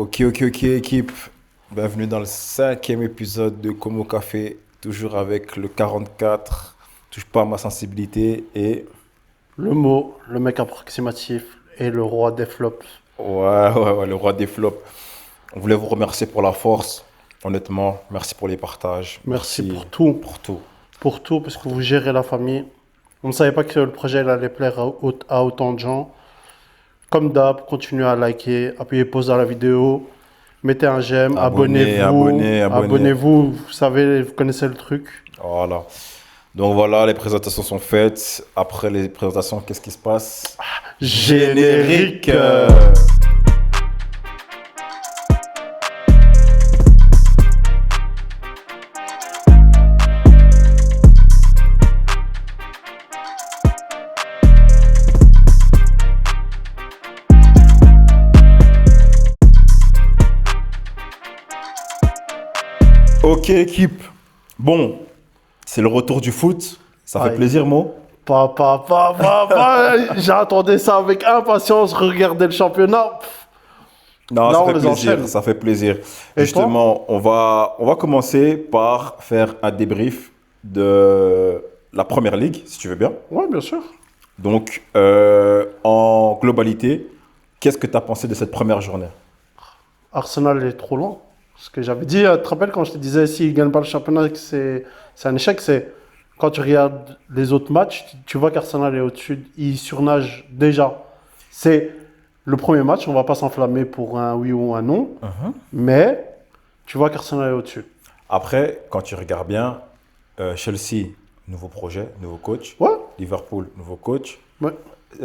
Ok, équipe. Bienvenue dans le cinquième épisode de Como Café, toujours avec le 44. Touche pas à ma sensibilité et... Le mot, le mec approximatif et le roi des flops. Ouais, le roi des flops. On voulait vous remercier pour la force, honnêtement. Merci pour les partages. Merci pour tout. Pour tout. Pour tout, parce que vous gérez la famille. On ne savait pas que le projet allait plaire à autant de gens. Comme d'hab, continuez à liker, appuyez pause à la vidéo, mettez un j'aime, abonnez-vous. Vous savez, vous connaissez le truc. Voilà. Donc voilà, les présentations sont faites. Après les présentations, qu'est-ce qui se passe? Générique. Ok, équipe. Bon, c'est le retour du foot. Ça fait Aïe. plaisir, Mo? J'attendais ça avec impatience, regardez le championnat. Non, Là, ça on fait les plaisir, enchaîne. ça fait plaisir. Et Justement, on va commencer par faire un débrief de la Première Ligue, si tu veux bien. Ouais, bien sûr. Donc, en globalité, qu'est-ce que tu as pensé de cette première journée? Arsenal est trop loin. Ce que j'avais dit, tu te rappelles quand je te disais s'il ne gagne pas le championnat, que c'est un échec, c'est quand tu regardes les autres matchs, tu vois qu'Arsenal est au-dessus, il surnage déjà. C'est le premier match, on ne va pas s'enflammer pour un oui ou un non, mais tu vois qu'Arsenal est au-dessus. Après, quand tu regardes bien, Chelsea, nouveau projet, nouveau coach. Ouais, Liverpool, nouveau coach. ouais.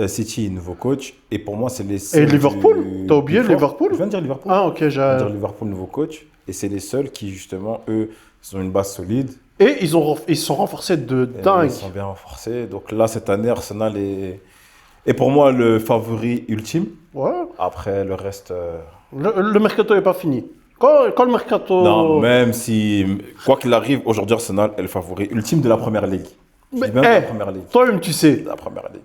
City, nouveau coach. Et pour moi, c'est les Et seuls Liverpool? du- T'as oublié du fort. Liverpool? Je viens de dire Liverpool. Ah, ok, Je viens de dire Liverpool, nouveau coach. Et c'est les seuls qui, justement, eux, ont une base solide. Et ils se sont renforcés de Et dingue. ils sont bien renforcés. Donc là, cette année, Arsenal est pour moi le favori ultime. Ouais. Après, le reste... Le mercato n'est pas fini. Quand le mercato... Non, même si, quoi qu'il arrive, aujourd'hui, Arsenal est le favori ultime de la Première Ligue. Je Mais, dis même de la Première Ligue. toi-même, tu sais. De la Première Ligue.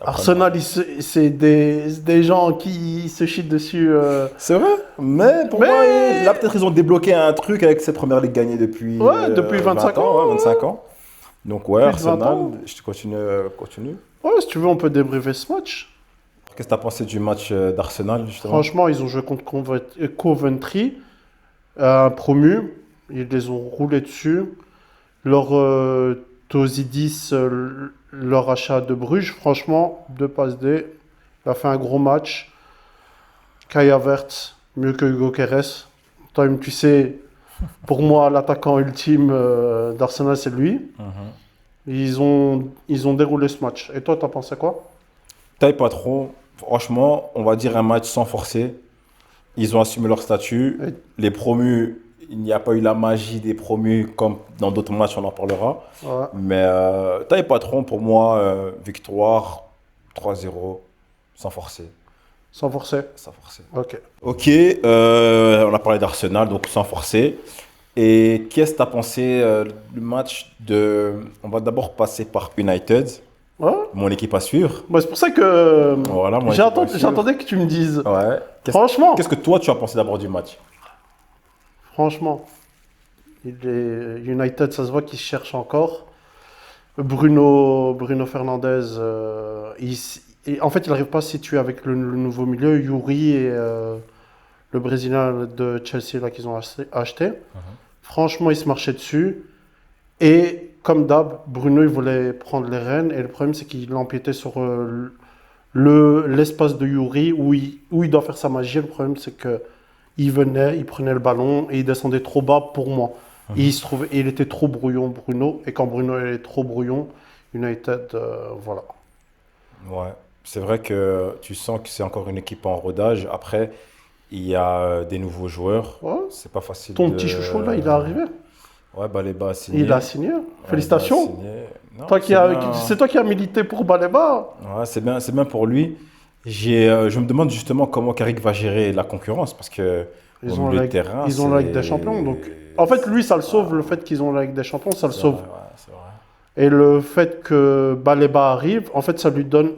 Arsenal, c'est des gens qui se chient dessus. C'est vrai, mais pour Mais- moi, là, peut-être ils ont débloqué un truc avec cette Première Ligue gagnée depuis, Ouais, depuis 25 20 ans, ouais, 25 ans. Donc, ouais, Plus de 20 Arsenal, ans. je te continue. Ouais, si tu veux, on peut débriefer ce match. Qu'est-ce que tu as pensé du match d'Arsenal, justement? Franchement, ils ont joué contre Coventry, promu. Ils les ont roulés dessus. Leur Tozidis, leur achat de Bruges, franchement, 2 passes D. Il a fait un gros match. Kai Havertz, mieux que Hugo Keres. Toi-même, tu sais, pour moi, l'attaquant ultime d'Arsenal, c'est lui. Ils ont déroulé ce match. Et toi, t'as pensé quoi? Taille pas trop. Franchement, on va dire un match sans forcer. Ils ont assumé leur statut. Et- Les promus, il n'y a pas eu la magie des promus comme dans d'autres matchs, on en parlera. Ouais. Mais taille patron, pour moi, victoire 3-0, sans forcer. Sans forcer. Sans forcer. Ok. Ok, on a parlé d'Arsenal, donc sans forcer. Et qu'est-ce que tu as pensé du match de... On va d'abord passer par United, Ouais. mon équipe à suivre. Bah, c'est pour ça que Voilà, mon équipe à suivre. j'attendais que tu me dises. Ouais. Franchement. Qu'est-ce que toi, tu as pensé d'abord du match? Franchement, United, ça se voit qu'ils cherchent encore. Bruno Fernandes, en fait, il n'arrive pas à se situer avec le nouveau milieu. Yuri et le Brésilien de Chelsea là, qu'ils ont acheté. Franchement, ils se marchaient dessus. Et comme d'hab, Bruno, il voulait prendre les rênes. Et le problème, c'est qu'il empiétait sur l'espace de Yuri où il doit faire sa magie. Le problème, c'est que il venait, il prenait le ballon et il descendait trop bas pour moi. Et il était trop brouillon, Bruno. Et quand Bruno est trop brouillon, United, voilà. Ouais, c'est vrai que tu sens que c'est encore une équipe en rodage. Après, il y a des nouveaux joueurs. Ouais. C'est pas facile Ton de... petit chouchou, là, il est arrivé. Ouais, Baleba a signé. Il a signé. Félicitations. Baleba a signé. Non, C'est toi qui as milité pour Baleba. Ouais, c'est bien pour lui. Je me demande justement comment Carrick va gérer la concurrence parce que Ils au ont milieu la de terrain, ils ont la Ligue c'est- des Champions. Donc, en fait, lui, ça le sauve. Le fait qu'ils ont la Ligue des Champions, ça le C'est sauve. vrai, ouais, c'est vrai. Et le fait que Baleba arrive, en fait, ça lui donne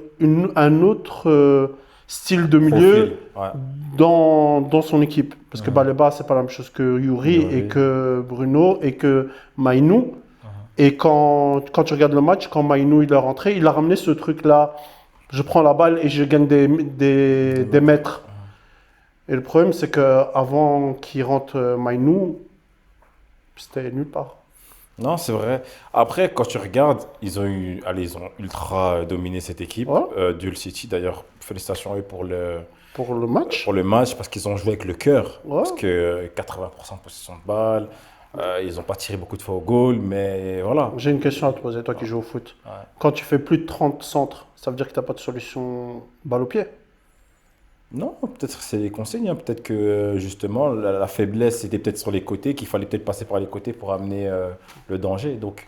un autre style de milieu Profil, ouais. dans son équipe. Parce que Baleba, c'est pas la même chose que Yuri et que Bruno et que Mainou. Et quand tu regardes le match, quand Mainou il est rentré, il a ramené ce truc-là. Je prends la balle et je gagne des mètres. Et le problème, c'est qu'avant qu'il rentre Mainou, c'était nulle part. Non, c'est vrai. Après, quand tu regardes, ils ont ultra dominé cette équipe. Ouais. Duel City, d'ailleurs, félicitations à eux Pour le match. pour le match, parce qu'ils ont joué avec le cœur. Ouais. Parce que 80% de possession de balle, ils n'ont pas tiré beaucoup de fois au goal, mais voilà. J'ai une question à te poser, toi qui joues au foot. Ouais. Quand tu fais plus de 30 centres, ça veut dire que tu n'as pas de solution balle au pied? Non, peut-être que c'est les consignes, hein. Peut-être que justement la faiblesse c'était peut-être sur les côtés, qu'il fallait peut-être passer par les côtés pour amener le danger. Donc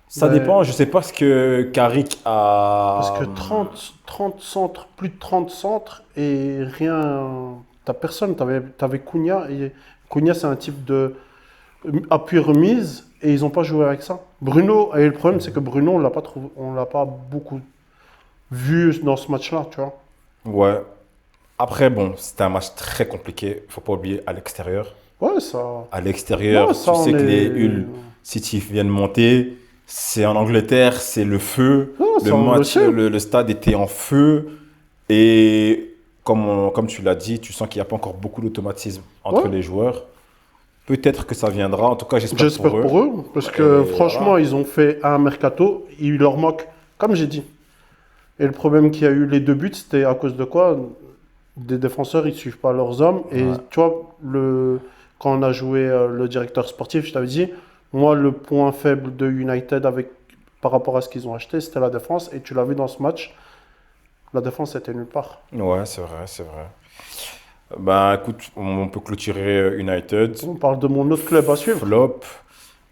ça Ouais. dépend, je sais pas ce que Carrick a. Parce que 30 centres, plus de 30 centres et rien. T'as personne. T'avais Cunha. Et Cunha, c'est un type de appui remise et ils n'ont pas joué avec ça. Bruno, et le problème, c'est que Bruno, on l'a pas beaucoup vu dans ce match-là, tu vois. Ouais. Après, bon, c'était un match très compliqué. Faut pas oublier à l'extérieur. Ouais, ça. À l'extérieur, Ouais, ça, tu sais on que les est- Hull City viennent monter. C'est en Angleterre, c'est le feu. Non, Le ça, on le match, sait. le stade était en feu. Et comme tu l'as dit, tu sens qu'il n'y a pas encore beaucoup d'automatisme entre Ouais. les joueurs. Peut-être que ça viendra. En tout cas, j'espère J'espère pour eux. pour eux, parce que Et franchement, voilà. ils ont fait un mercato, il leur manque, comme j'ai dit. Et le problème qu'il y a eu, les deux buts, c'était à cause de quoi? Des défenseurs, ils suivent pas leurs hommes. Et Ouais. tu vois, quand on a joué le directeur sportif, je t'avais dit, moi, le point faible de United par rapport à ce qu'ils ont acheté, c'était la défense. Et tu l'as vu dans ce match, la défense était nulle part. Ouais, c'est vrai, c'est vrai. Ben, écoute, on peut clôturer United. On parle de mon autre club à suivre. Flop.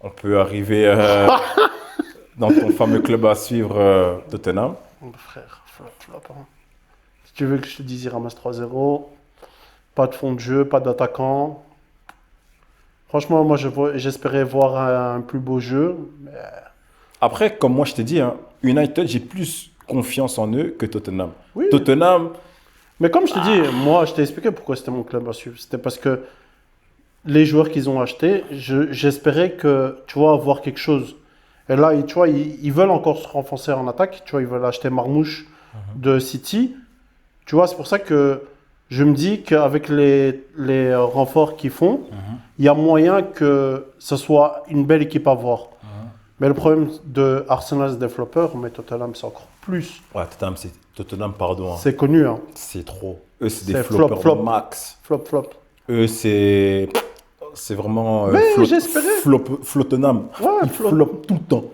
On peut arriver dans ton fameux club à suivre, Tottenham. Frère, flop, hein. Si tu veux que je te dise, ils ramassent 3-0, pas de fond de jeu, pas d'attaquant. Franchement, moi, j'espérais voir un plus beau jeu. Après, comme moi je t'ai dit, hein, United, j'ai plus confiance en eux que Tottenham. Oui. Tottenham, Mais comme je t'ai dit, moi, je t'ai expliqué pourquoi c'était mon club à suivre. C'était parce que les joueurs qu'ils ont achetés, j'espérais que, tu vois, avoir quelque chose. Et là, tu vois, ils veulent encore se renforcer en attaque. Tu vois, ils veulent acheter Marmouche de City. Tu vois, c'est pour ça que je me dis qu'avec les renforts qu'ils font, il y a moyen que ce soit une belle équipe à voir. Mais le problème de Arsenal, c'est des floppers, mais Tottenham, c'est encore plus. ouais, Tottenham, pardon, hein. C'est connu, hein. C'est trop. Eux, c'est des C'est floppers flop. max. Flop. Eux, c'est vraiment Mais j'espérais. Flottenham. Ouais, Ils flop. floppent tout le temps.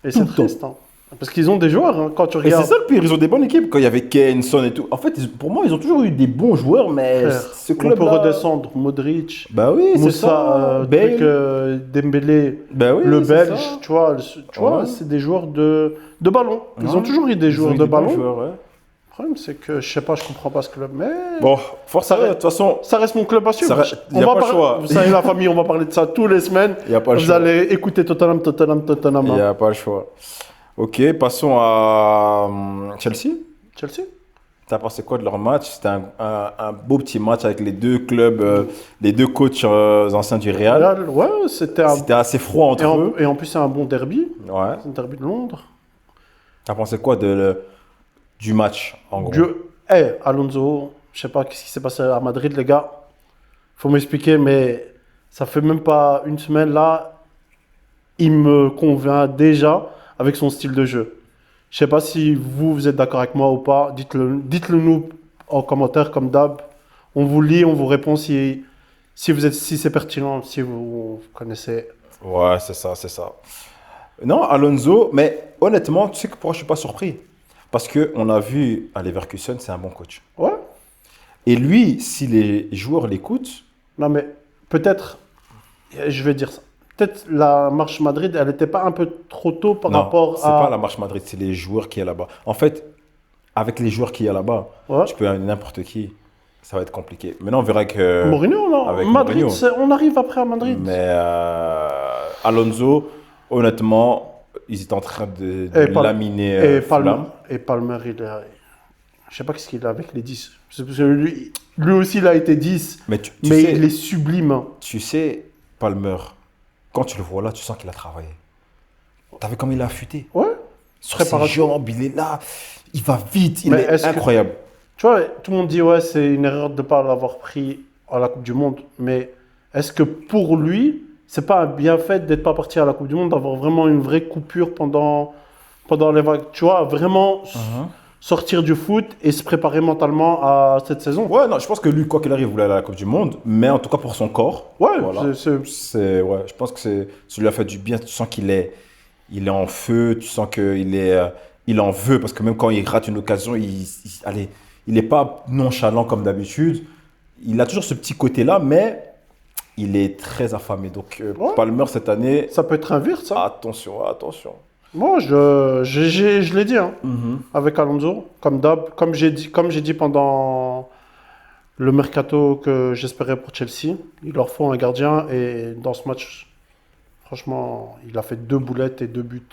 Et Tout c'est le temps. triste, hein. Parce qu'ils ont des joueurs, hein, quand tu Et c'est regardes. ça le pire, ils ont des bonnes équipes. Quand il y avait Kane, Son et tout. En fait, pour moi, ils ont toujours eu des bons joueurs, mais Frère, ce on peut club-là. redescendre. Modric, Bah oui, c'est Moussa, ça. Bale. Dembélé, Bah oui, le c'est Belge, ça. tu vois, Ouais. c'est des joueurs de ballon. Ils Ouais. ont toujours eu des Ils joueurs ont eu de des bons ballon. joueurs, ouais. Le problème, c'est que, je sais pas, je comprends pas ce club, mais Bon, force à eux, de toute façon, ça reste mon club à suivre. Ça reste- y a pas le choix. Vous savez, la famille, on va parler de ça tous les semaines. il n'y a pas le Vous choix. allez écouter Tottenham. Il n'y Hein. a pas le choix. Ok, passons à Chelsea. Chelsea? T'as pensé quoi de leur match? C'était un beau petit match avec les deux clubs, les deux coachs anciens du Real. Real, ouais, c'était un. C'était assez froid entre eux. Et en plus, c'est un bon derby. Ouais. C'est un derby de Londres. T'as pensé quoi du match, en gros? Alonso, je sais pas ce qui s'est passé à Madrid, les gars. Faut m'expliquer, mais ça fait même pas une semaine là. Il me convainc déjà avec son style de jeu. Je sais pas si vous êtes d'accord avec moi ou pas. Dites-le nous en commentaire comme d'hab. On vous lit, on vous répond si c'est pertinent, si vous connaissez. Ouais, c'est ça, c'est ça. Non, Alonso, mais honnêtement, tu sais pourquoi je suis pas surpris? Parce qu'on a vu à Leverkusen, c'est un bon coach. Ouais. Et lui, si les joueurs l'écoutent, Non mais peut-être, je vais dire ça. Peut-être la marche Madrid, elle n'était pas un peu trop tôt par non, rapport c'est à. pas la marche Madrid, c'est les joueurs qui y a là-bas. En fait, avec les joueurs qui y a là-bas, Ouais. tu peux amener n'importe qui, ça va être compliqué. Maintenant, on verra que. Mourinho, non. avec Madrid, Mourinho. on arrive après à Madrid. Mais Alonso, honnêtement, ils étaient en train de Et laminer Fulham. Et Palmer, Je sais pas ce qu'il a avec les 10. C'est parce que lui aussi, il a été 10. Mais tu Mais sais, il est sublime. Hein. tu sais, Palmer, quand tu le vois là, tu sens qu'il a travaillé. T'as vu comme il a affûté. Ouais. Sur ses Préparation. jambes, il est là, il va vite, il Mais est est-ce que- incroyable. Tu vois, tout le monde dit, ouais, c'est une erreur de ne pas l'avoir pris à la Coupe du Monde. Mais est-ce que pour lui, c'est pas un bienfait d'être pas parti à la Coupe du Monde, d'avoir vraiment une vraie coupure pendant les vagues? Tu vois, vraiment sortir du foot et se préparer mentalement à cette saison. Ouais, non, je pense que lui, quoi qu'il arrive, il voulait aller à la Coupe du Monde, mais en tout cas pour son corps. Ouais, Voilà. Ouais, je pense que ça lui a fait du bien. Tu sens il est en feu, tu sens il en veut, parce que même quand il rate une occasion, allez, il n'est pas nonchalant comme d'habitude. Il a toujours ce petit côté-là, mais il est très affamé. Donc, Ouais. Palmer, cette année, ça peut être un vir, ça. attention, attention. Moi, je l'ai dit, hein, avec Alonso, comme d'hab, comme j'ai dit pendant le mercato que j'espérais pour Chelsea. Il leur faut un gardien et dans ce match, franchement, il a fait 2 boulettes et 2 buts.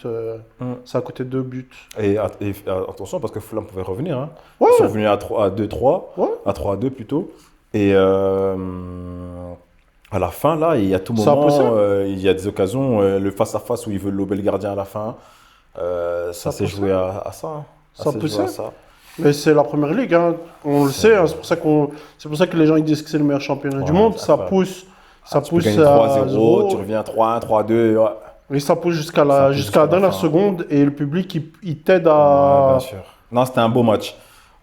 Ça a coûté 2 buts. Et attention, parce que Fulham pouvait revenir. Hein. Ouais. Ils sont revenus à 2-3, Ouais. à 3-2 plutôt. Et à la fin, là, il y a tout Ça a poussé. moment, il y a des occasions, le face-à-face où ils veulent lober le gardien à la fin. Ça s'est poussé. joué à ça. Hein. Ça s'est poussé. joué à ça. Mais c'est la première ligue, hein. On le sait, hein. C'est pour ça que les gens ils disent que c'est le meilleur championnat du Ouais, monde. c'est Ça incroyable. pousse, ça Tu peux pousse gagner à 3-0, 0. tu reviens 3-1, 3-2. Ouais. Et ça pousse jusqu'à Ça la, pousse jusqu'à la jusqu'à la dernière fin. seconde et le public il t'aide Ouais, à. bien sûr. Non, c'était un beau match.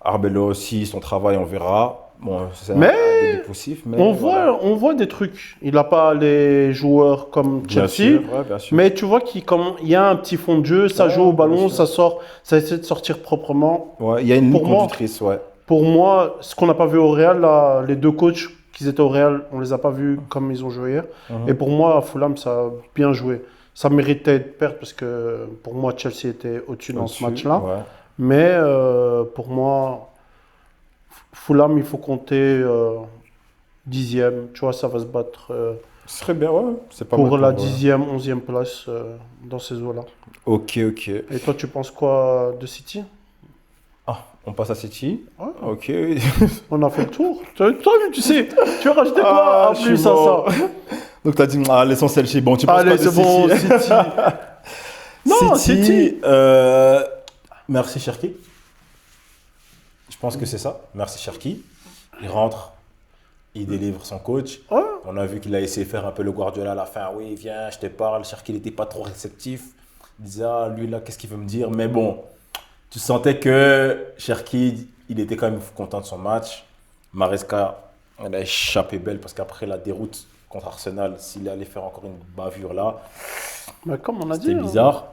Arbeloa aussi, son travail, on verra. Bon, c'est Mais un début poussif, mais voilà. on voit des trucs. Il n'a pas les joueurs comme Bien Chelsea. sûr, ouais, bien sûr. Mais tu vois il y a un petit fond de jeu, ça Ouais, joue au bien ballon, sûr. ça sort, ça essaie de sortir proprement. Ouais, il y a une ligne Pour moi- conductrice, ouais. Pour moi, ce qu'on n'a pas vu au Real, là, les 2 coachs qui étaient au Real, on les a pas vus comme ils ont joué hier. Mhm. Et pour moi, à Fulham, ça a bien joué. Ça méritait de perdre parce que pour moi, Chelsea était au-dessus dans ce Au-dessus, match-là. ouais. Mais pour moi, Fulham, il faut compter 10e. Tu vois, ça va se battre Ce serait bien, ouais. C'est pas pour mal la pour, 10e, 11e place dans ces eaux-là. Ok, ok. Et toi, tu penses quoi de City? Ah, on passe à City. Ouais. Ok. On a fait le tour. Toi, tu sais, tu as rajouté quoi Ah, en je suis plus à mort. ça? Donc, t'as dit, l'essentiel, c'est bon. Tu penses Allez, pas de c'est bon, City City. Non, City. Merci, Cherki. Je pense que c'est ça. Merci, Cherki. Il rentre, il délivre son coach. Ouais. On a vu qu'il a essayé de faire un peu le Guardiola à la fin. Oui, viens, je te parle. Cherki, il n'était pas trop réceptif. Il disait, ah, lui, là, qu'est-ce qu'il veut me dire? Mais bon, tu sentais que Cherki, il était quand même content de son match. Maresca, elle a échappé belle parce qu'après la déroute contre Arsenal, s'il allait faire encore une bavure là, Mais comme on a dit. c'était hein. bizarre.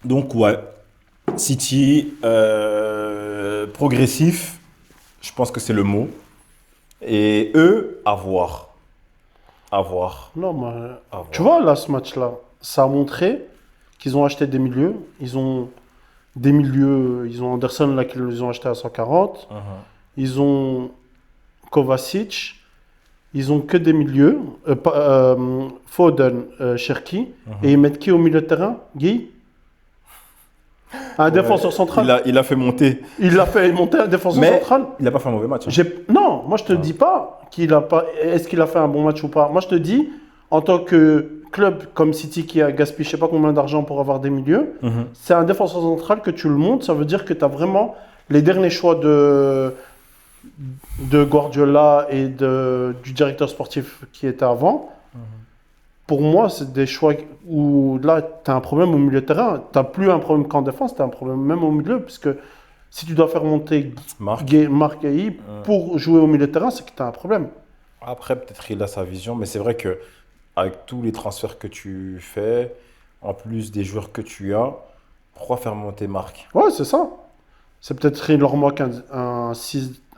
Donc, ouais, City, progressif, je pense que c'est le mot. Et eux, à voir. À voir. Non, mais À voir. tu vois, là, ce match-là, ça a montré qu'ils ont acheté des milieux. Ils ont des milieux. Ils ont Anderson, là, qu'ils les ont achetés à 140. Mhm. Ils ont Kovacic. Ils ont que des milieux. Foden, Cherki. Et ils mettent qui au milieu de terrain? Guy? Un défenseur central. Il a fait monter. Il l'a fait monter un défenseur Mais central. il n'a pas fait un mauvais match. Hein. Non, moi je te dis pas qu'il a pas. Est-ce qu'il a fait un bon match ou pas? Moi je te dis, en tant que club comme City qui a gaspillé je sais pas combien d'argent pour avoir des milieux, Mhm. c'est un défenseur central que tu le montes. Ça veut dire que tu as vraiment les derniers choix de Guardiola et du directeur sportif qui était avant. Pour moi, c'est des choix où là, tu as un problème au milieu de terrain. Tu n'as plus un problème qu'en défense, tu as un problème même au milieu, puisque si tu dois faire monter Marc. Marc Guéhi pour jouer au milieu de terrain, c'est que tu as un problème. Après, peut-être il a sa vision, mais c'est vrai que avec tous les transferts que tu fais, en plus des joueurs que tu as, pourquoi faire monter Marc? Ouais, c'est ça. C'est peut-être il leur manque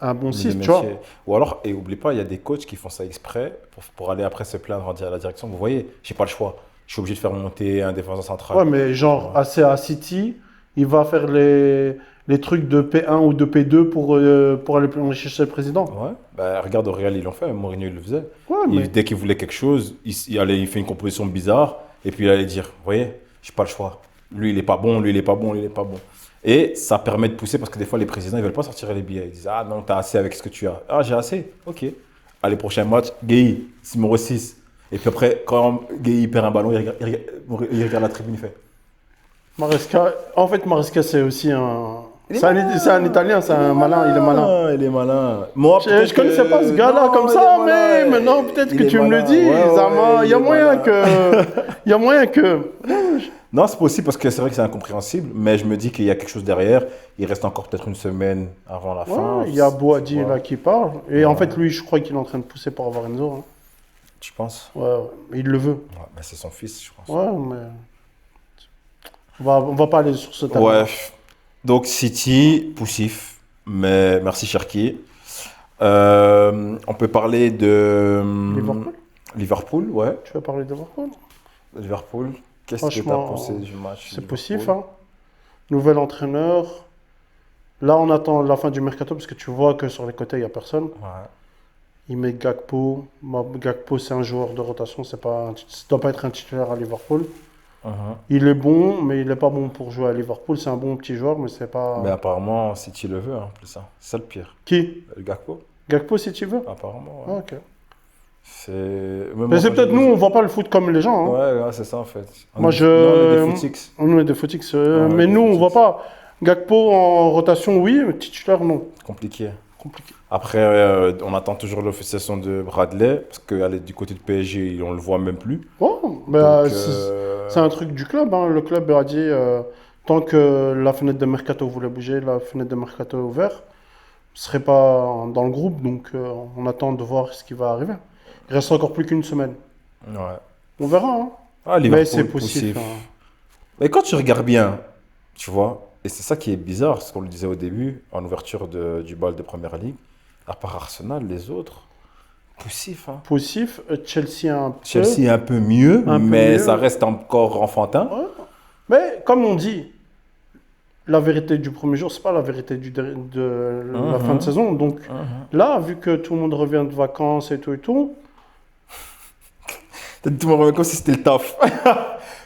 un bon 6, tu vois. Ou alors, et oublie pas, il y a des coachs qui font ça exprès pour aller après se plaindre à la direction. Vous voyez, j'ai pas le choix. Je suis obligé de faire monter un défenseur central. Ouais, mais genre, à City, il va faire les trucs de P1 ou de P2 pour aller chercher le président. Ouais, bah, regarde au Real, ils l'ont fait, Mourinho il le faisait. Ouais, mais Dès qu'il voulait quelque chose, il fait une composition bizarre et puis il allait dire, vous voyez, j'ai pas le choix. Lui, il est pas bon, lui, il est pas bon, lui, il est pas bon. Et ça permet de pousser parce que des fois, les présidents, ils veulent pas sortir les billets. Ils disent, ah non, t'as assez avec ce que tu as. Ah, j'ai assez. Ok. Allez, prochain match, Gueye, numéro 6. Et puis après, quand Gueye perd un ballon, il regarde la tribune, il fait. Maresca, en fait, Maresca, c'est aussi un. C'est un Italien, c'est un malin, il est malin. Il est malin. Moi, Je connaissais pas ce gars-là Non, comme il ça, est mais malin. maintenant, peut-être Il que est tu me le malin. dis, Ouais, Zama, ouais, il y a il est moyen malin. que. Il y a moyen que. Non, c'est possible parce que c'est vrai que c'est incompréhensible, mais je me dis qu'il y a quelque chose derrière. Il reste encore peut-être une semaine avant la fin. Ouais, il y a Boadi Tu vois. là qui parle. Et en fait, lui, je crois qu'il est en train de pousser pour avoir Enzo. Hein. Tu penses? Ouais, mais il le veut. Ouais, bah, c'est son fils, je pense. Ouais, mais. On va pas aller sur ce terrain. Ouais. Donc City, poussif, mais merci Cherki. On peut parler de Liverpool. Liverpool, ouais. Tu veux parler de Liverpool? Liverpool. Qu'est-ce que tu as Franchement, pensé du match? c'est Liverpool? poussif. Hein. Nouvel entraîneur. Là, on attend la fin du mercato parce que tu vois que sur les côtés, il n'y a personne. Ouais. Il met Gakpo. Gakpo, c'est un joueur de rotation. Ça ne doit pas être un titulaire à Liverpool. Mhm. Il est bon, mais il n'est pas bon pour jouer à Liverpool. C'est un bon petit joueur, mais c'est pas. Mais apparemment, City le veut, hein, en plus. Hein. C'est ça le pire. Qui? Le Gakpo, Gakpo, si tu veux. apparemment. Ah, Ouais. ok. C'est. Même Mais c'est moi, peut-être j'ai- nous, on voit pas le foot comme les gens. Hein. Ouais, c'est ça en fait. Moi, Non, on est des footix. On est des footix. Ouais, Mais des nous, on footix. voit pas. Gakpo en rotation, oui, mais titulaire, non. Compliqué. Compliqué. Après, on attend toujours l'officialisation de Bradley, parce qu'aller du côté de PSG, on le voit même plus. Bon, bah, Donc, c'est un truc du club. Hein. Le club a dit tant que la fenêtre de mercato voulait bouger, la fenêtre de mercato est ouverte, ne serait pas dans le groupe. Donc, on attend de voir ce qui va arriver. Il reste encore plus qu'une semaine. ouais. On verra. Hein. Ah, Mais Liverpool, c'est possible. poussif. Hein. Mais quand tu regardes bien, tu vois, et c'est ça qui est bizarre, ce qu'on le disait au début, en ouverture du bal de Première Ligue, à part Arsenal, les autres, poussif. Hein. Poussif, Chelsea un peu. Chelsea est un peu mieux, Un peu mais mieux. ça reste encore enfantin. Ouais. Mais comme on dit, la vérité du premier jour, c'est pas la vérité de la fin de saison. Donc là, vu que tout le monde revient de vacances et tout, Tout le monde revient comme si c'était le taf.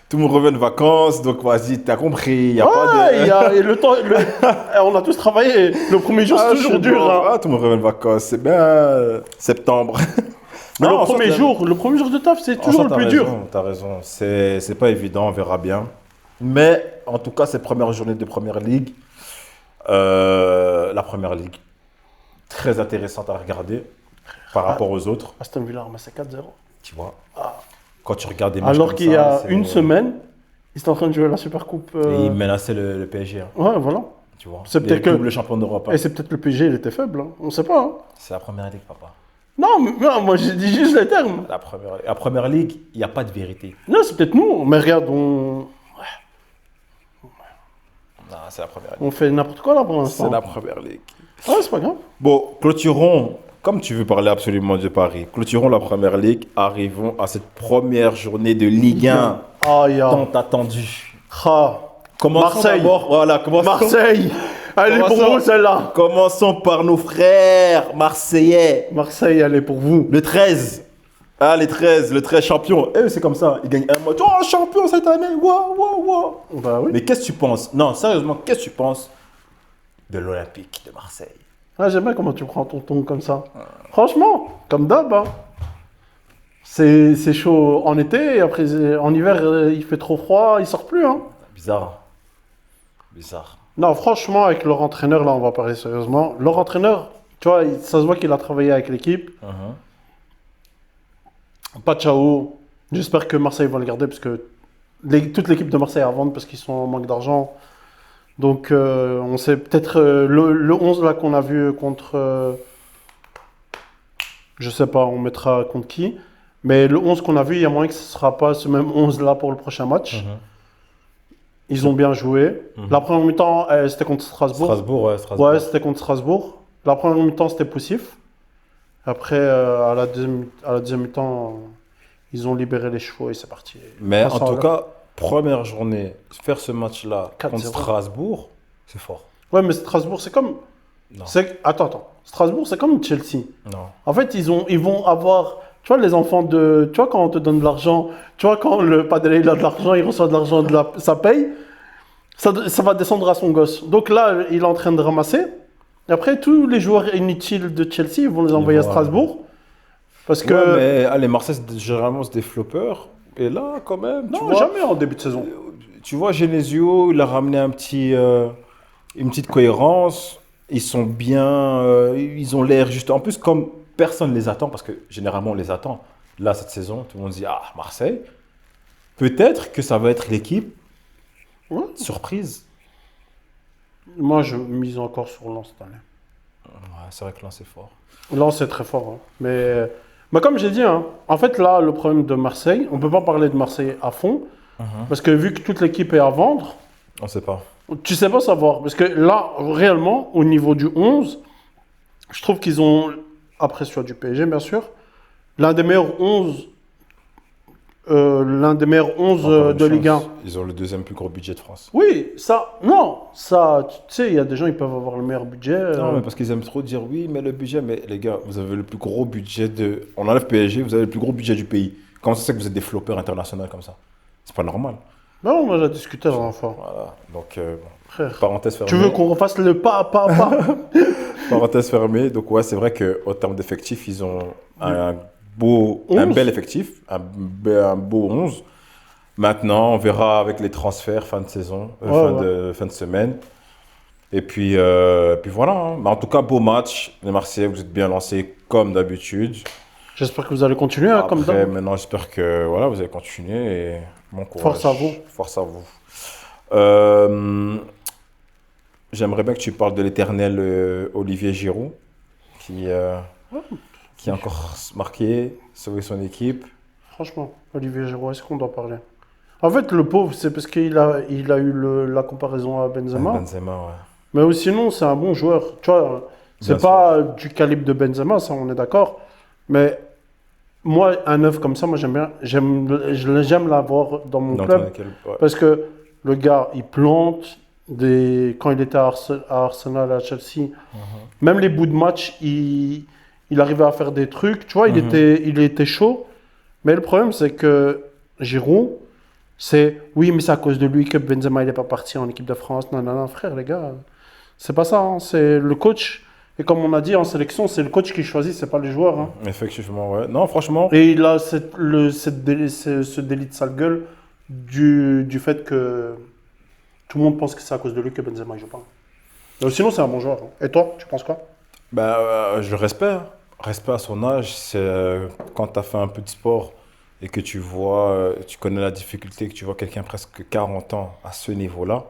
Tout le monde revient de vacances, donc vas-y, t'as compris, il n'y a pas de... ouais, et le temps, on a tous travaillé. Le premier jour, c'est toujours dur. Hein. Ah, tout le monde revient de vacances, c'est bien septembre. Mais Non, le premier jour de taf, c'est toujours le plus dur. T'as raison, c'est pas évident, on verra bien. Mais en tout cas, cette première journée de Première Ligue, la Première Ligue, très intéressante à regarder par rapport aux autres, Aston Villa a ramassé 4-0. tu vois. Quand tu regardes des matchs Alors comme qu'il y ça, a c'est- une semaine, ils étaient en train de jouer la Super Coupe. Et ils menaçaient le PSG, hein, Ouais, voilà. tu vois. C'est peut-être que- double champion d'Europe. Hein. Et c'est peut-être le PSG, il était faible. Hein. On sait pas. Hein. C'est la Première Ligue, papa. Non, mais non, moi j'ai dit juste les termes. La première Ligue, il n'y a pas de vérité. Non, c'est peut-être nous. Mais regarde, on Non, c'est la Première Ligue. fait n'importe quoi là pour l'instant. C'est la Première Ligue. Ouais, c'est pas grave. Bon, clôturons, comme tu veux parler absolument de Paris, clôturons la Première Ligue, arrivons à cette première journée de Ligue 1 Ah, il y a. tant attendue. Ah. Commençons Marseille. d'abord, voilà, commençons, Marseille. Elle est pour Commençons. vous celle-là. commençons par nos frères marseillais. Marseille, elle est pour vous. Le 13. Ah, le 13 champion. Eh, c'est comme ça, ils gagnent un match. Oh, champion cette année, waouh, waouh, waouh. Bah oui. Mais qu'est-ce que tu penses? Non, sérieusement, qu'est-ce que tu penses de l'Olympique de Marseille? Ah, j'aime bien comment tu prends ton ton comme ça. Franchement, comme d'hab. Hein. C'est chaud en été, et après en hiver, il fait trop froid, il sort plus. Hein. Bizarre. Bizarre. Non, franchement, avec leur entraîneur, là, on va parler sérieusement. Leur entraîneur, tu vois, ça se voit qu'il a travaillé avec l'équipe. Pas Ciao. J'espère que Marseille va le garder parce que toute l'équipe de Marseille est à vendre parce qu'ils sont en manque d'argent. Donc, on sait peut-être le 11 là qu'on a vu contre. Je sais pas, on mettra contre qui. Mais le 11 qu'on a vu, il y a moyen que ce ne sera pas ce même 11 là pour le prochain match. Ils ont bien joué. La première mi-temps, c'était contre Strasbourg. Strasbourg, ouais, Strasbourg. Ouais, c'était contre Strasbourg. La première mi-temps, c'était poussif. Après, à la deuxième mi-temps, ils ont libéré les chevaux et c'est parti. Mais en Ça tout va. cas, première journée, faire ce match-là 4-0. contre Strasbourg, c'est fort. Ouais, mais Strasbourg, c'est comme. Non. Attends. Strasbourg, c'est comme Chelsea. Non. En fait, ils vont avoir. Tu vois, les enfants de. Tu vois, quand on te donne de l'argent, tu vois, quand le padré il a de l'argent, il reçoit de l'argent de sa paye. Ça va descendre à son gosse. Donc là, il est en train de ramasser. Et après, tous les joueurs inutiles de Chelsea, ils vont les envoyer à Strasbourg. Parce que... Ouais, mais allez, Marseille, généralement, c'est des floppers. Et là, quand même, tu Non, vois, jamais en début de saison. tu vois, Genesio, il a ramené une petite cohérence. Ils sont bien, ils ont l'air juste. En plus, comme personne ne les attend, parce que généralement on les attend. Là, cette saison, tout le monde se dit ah, Marseille. Peut-être que ça va être l'équipe Ouais. surprise. Moi, je mise encore sur Lens cette année. Ouais, c'est vrai que là, c'est fort. Lens, c'est très fort. Hein. Mais comme j'ai dit, hein, en fait, là, le problème de Marseille, on ne peut pas parler de Marseille à fond. Parce que vu que toute l'équipe est à vendre, On ne sait pas. tu sais pas savoir. Parce que là, réellement, au niveau du 11, je trouve qu'ils ont, après celui du PSG, bien sûr, l'un des meilleurs 11, Encore une de Ligue 1. chance, ils ont le deuxième plus gros budget de France. Oui, ça, non, ça, tu sais, il y a des gens, ils peuvent avoir le meilleur budget. Non, mais parce qu'ils aiment trop dire oui, mais le budget. Mais les gars, vous avez le plus gros budget de. On enlève PSG, vous avez le plus gros budget du pays. Comment ça se fait que vous êtes des floppers internationaux comme ça? C'est pas normal. Non, on a discuté la dernière fois. Voilà. Donc, bon. Frère, Parenthèse fermée. tu veux qu'on refasse le pas. Parenthèse fermée. Donc, ouais, c'est vrai qu'au terme d'effectifs, ils ont un 11. bel effectif, un beau 11. Maintenant, on verra avec les transferts fin de saison, fin de semaine. Et puis voilà. Hein. Mais en tout cas, beau match. Les Marseillais, vous êtes bien lancés comme d'habitude. J'espère que vous allez continuer, hein, comme Après, d'hab. maintenant, j'espère que voilà, vous allez continuer. Et bon courage. Force à vous. Force à vous. Euh, J'aimerais bien que tu parles de l'éternel Olivier Giroud, qui a encore marqué, sauvé son équipe. Franchement, Olivier Giroud, est-ce qu'on doit parler? En fait, le pauvre, c'est parce qu'il a eu la comparaison à Benzema. Benzema, ouais. Mais sinon, c'est un bon joueur. Tu vois, c'est Bien pas du calibre de Benzema, ça, on est d'accord. Mais moi, un neuf comme ça, moi, j'aime bien. J'aime l'avoir dans mon Dans club. ton équipe, ouais. Parce que le gars, il plante. Quand il était à Arsenal, à Chelsea, même les bouts de match, il arrivait à faire des trucs. Tu vois, il était chaud. Mais le problème, c'est que Giroud, oui, mais c'est à cause de lui que Benzema n'est pas parti en équipe de France. Non, non, non, frère, les gars, c'est pas ça. Hein. C'est le coach. Et comme on a dit en sélection, c'est le coach qui choisit, c'est pas les joueurs. Hein. Effectivement, ouais. Non, franchement. Et il a ce délit de sale gueule du fait que tout le monde pense que c'est à cause de lui que Benzema ne joue pas. Mais sinon, c'est un bon joueur. Hein. Et toi, tu penses quoi? Je le respecte. Respect à son âge. C'est quand tu as fait un peu de sport et que tu vois, tu connais la difficulté, que tu vois quelqu'un presque 40 ans à ce niveau-là.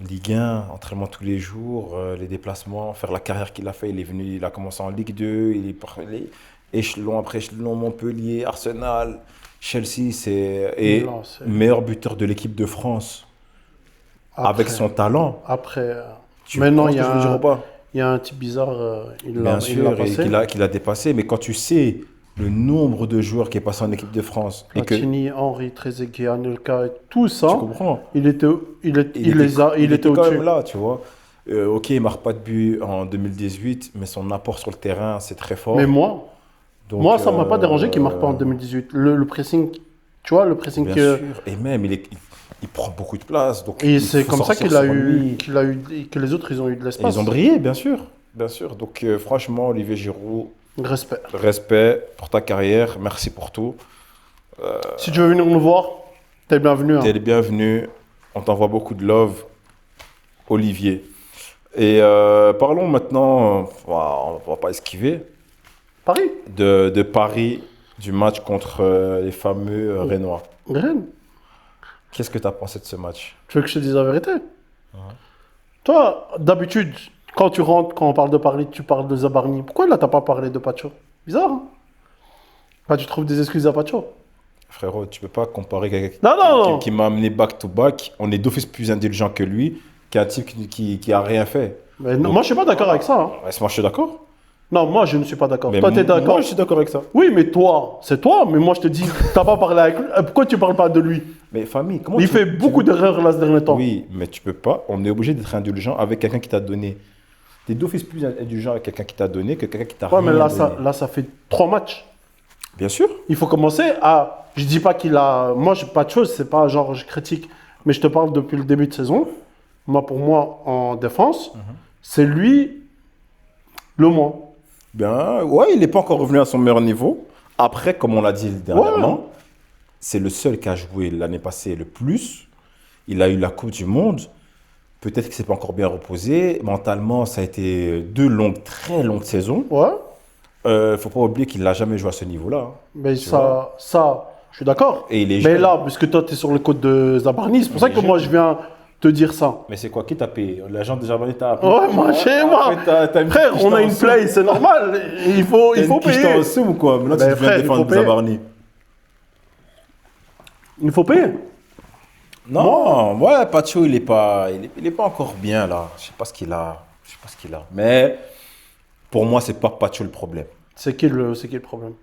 Ligue 1, entraînement tous les jours, les déplacements, faire la carrière qu'il a fait. Il a commencé en Ligue 2, il est par les échelons après échelon, Montpellier, Arsenal, Chelsea, et Non, c'est- meilleur buteur de l'équipe de France avec son talent. Après, Tu maintenant, comprends ce que je veux dire ou pas? il y a un type bizarre, il Bien l'a sûr, et passé. qu'il a dépassé. Mais quand tu sais le nombre de joueurs qui est passé en équipe de France et que Platini, Henry, Trezeguet, Anelka, tout ça, tu comprends, il était il était quand au-dessus. même là, tu vois. Ok, il marque pas de but en 2018, mais son apport sur le terrain, c'est très fort. Mais Donc, moi, ça ne m'a pas dérangé qu'il ne marque pas en 2018. Le pressing, tu vois, le pressing Bien que... sûr, et même il prend beaucoup de place. Donc Et il c'est faut comme ça sortir qu'il a sur eu, lui. que les autres, ils ont eu de Et l'espace. ils ont brillé, bien sûr. Bien sûr. Donc franchement, Olivier Giroud, Respect. respect pour ta carrière, merci pour tout. Si tu veux venir nous voir, t'es bienvenu. Hein. Tu es le bienvenu. On t'envoie beaucoup de love, Olivier. Et parlons maintenant, on va pas esquiver, Paris, de Paris, du match contre les fameux Rénois. Rennes. Qu'est-ce que tu as pensé de ce match? Tu veux que je te dise la vérité? Toi, d'habitude, quand tu rentres, quand on parle de Paris, tu parles de Zabarni. Pourquoi là, t'as pas parlé de Pacho? Bizarre, hein? Bah, tu trouves des excuses à Pacho? Frérot, tu peux pas comparer quelqu'un Non. qui m'a amené back-to-back. On est d'office plus indulgent que lui, qui est un type qui a rien fait. Mais non, Donc, moi, je suis pas d'accord avec ça. Hein. moi, je suis d'accord. Non, moi, je ne suis pas d'accord. Mais Toi, t'es d'accord? moi, je suis d'accord avec ça. Oui, mais toi, c'est toi. Mais moi, je te dis, t'as pas parlé avec lui. Pourquoi tu parles pas de lui? Mais famille, comment Il tu fait tu beaucoup veux- d'erreurs là ce dernier temps. Oui, mais tu peux pas. On est obligé d'être indulgent avec quelqu'un qui t'a donné. T'es d'office plus indulgent avec quelqu'un qui t'a donné que quelqu'un qui t'a Ouais, rien mais là, donné. ça fait 3 matchs. Bien sûr. Il faut commencer à. Je dis pas qu'il a. Moi, pas de chose, c'est pas genre je critique. Mais je te parle depuis le début de saison. Pour moi, en défense, c'est lui le moins. Ben, ouais, il n'est pas encore revenu à son meilleur niveau. Après, comme on l'a dit dernièrement, c'est le seul qui a joué l'année passée le plus. Il a eu la Coupe du Monde. Peut-être qu'il ne s'est pas encore bien reposé. Mentalement, ça a été 2 très longues saisons. Ouais. Faut pas oublier qu'il n'a jamais joué à ce niveau-là. Hein. Mais Tu vois. ça, je suis d'accord. Et il est Mais jeune. là, puisque toi, tu es sur le côte de Zabarni, c'est pour ça Il que est moi, jeune. je viens te dire ça. Mais c'est quoi? Qui t'a payé? L'agent de Jabani t'a appelé? Ouais, moi, chez moi. Après, t'as une Frère, petite on a quiche une dans play, c'est normal. Il faut quiche payer. en somme ou quoi? Maintenant, Ben, tu viens frère, il défendre faut payer. Zabarni. Il faut payer. Non, ouais, Pacho, il est pas encore bien là. Je sais pas ce qu'il a. Mais pour moi, c'est pas Pacho le problème. C'est qui le problème?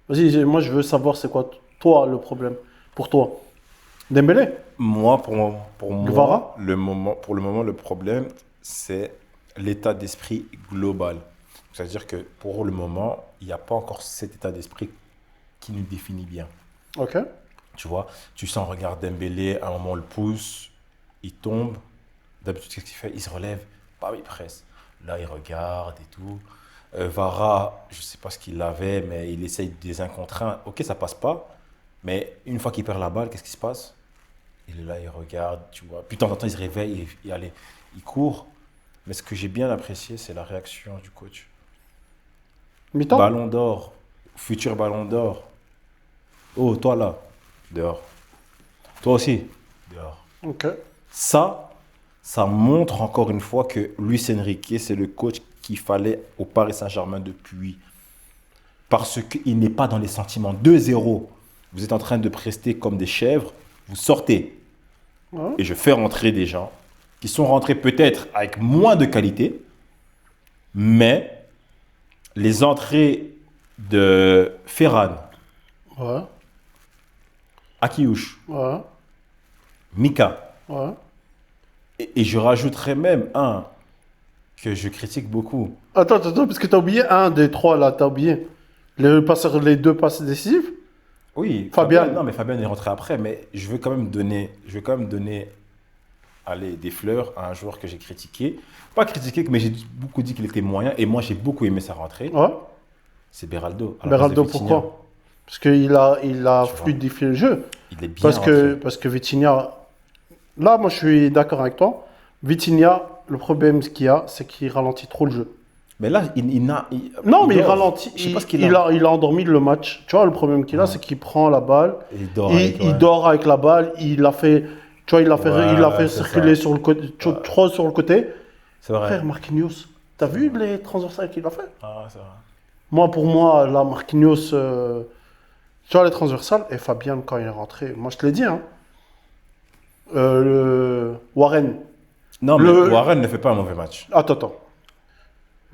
Vas-y, moi, je veux savoir c'est quoi, toi, le problème. Pour toi. Dembélé? Moi, pour Guevara moi, pour le moment, le problème, c'est l'état d'esprit global. C'est-à-dire que pour le moment, il n'y a pas encore cet état d'esprit qui nous définit bien. Ok. Tu vois, tu sens, regarde Dembélé, à un moment, on le pousse, il tombe. D'habitude, qu'est-ce qu'il fait? Il se relève, bam, il presse. Là, il regarde et tout. Vara, je ne sais pas ce qu'il avait, mais il essaye des 1 contre 1. Ok, ça passe pas. Mais une fois qu'il perd la balle, qu'est-ce qui se passe? Il est là, il regarde, tu vois. Puis de temps en temps, il se réveille et allez, il court. Mais ce que j'ai bien apprécié, c'est la réaction du coach. Mi-temps? Ballon d'or, futur ballon d'or. Oh, toi là, dehors. Toi aussi, dehors. Ok. Ça montre encore une fois que Luis Enrique, c'est le coach qu'il fallait au Paris Saint-Germain depuis. Parce qu'il n'est pas dans les sentiments. 2-0, vous êtes en train de prester comme des chèvres, vous sortez. Ouais. Et je fais rentrer des gens qui sont rentrés peut-être avec moins de qualité, mais les entrées de Ferran, Ouais. Akiouche, Ouais. Mika, Ouais. et je rajouterais même un que je critique beaucoup. Attends, parce que t'as oublié un des 3 là, t'as oublié. Les 2 passes décisives? Oui, Fabian. Non, mais Fabien est rentré après, mais je veux quand même donner, allez, des fleurs à un joueur que j'ai critiqué. Pas critiqué, mais j'ai beaucoup dit qu'il était moyen, et moi j'ai beaucoup aimé sa rentrée. Ouais. C'est Beraldo. à la place Beraldo, de Vitinha. pourquoi? Parce qu'il a Tu vois. fluidifié le jeu. Il est bien Parce que Vitinha, là, moi, je suis d'accord avec toi. Vitinha, le problème qu'il y a, c'est qu'il ralentit trop le jeu. Mais là, Non, mais il dort. ralentit. Je sais pas ce qu'il il a. il a endormi le match. Tu vois, le problème qu'il a, c'est qu'il prend la balle. Il dort Il, avec, il ouais. dort avec la balle. Il a fait, tu vois, il a fait c'est circuler ça. sur le côté, trop sur le côté. C'est vrai. Frère, Marquinhos, t'as vu les transversales qu'il a fait? Ah, c'est vrai. Pour moi, là, Marquinhos, tu vois, les transversales, et Fabien, quand il est rentré, moi, je te l'ai dit, hein. Warren. Non, mais Warren ne fait pas un mauvais match. Attends.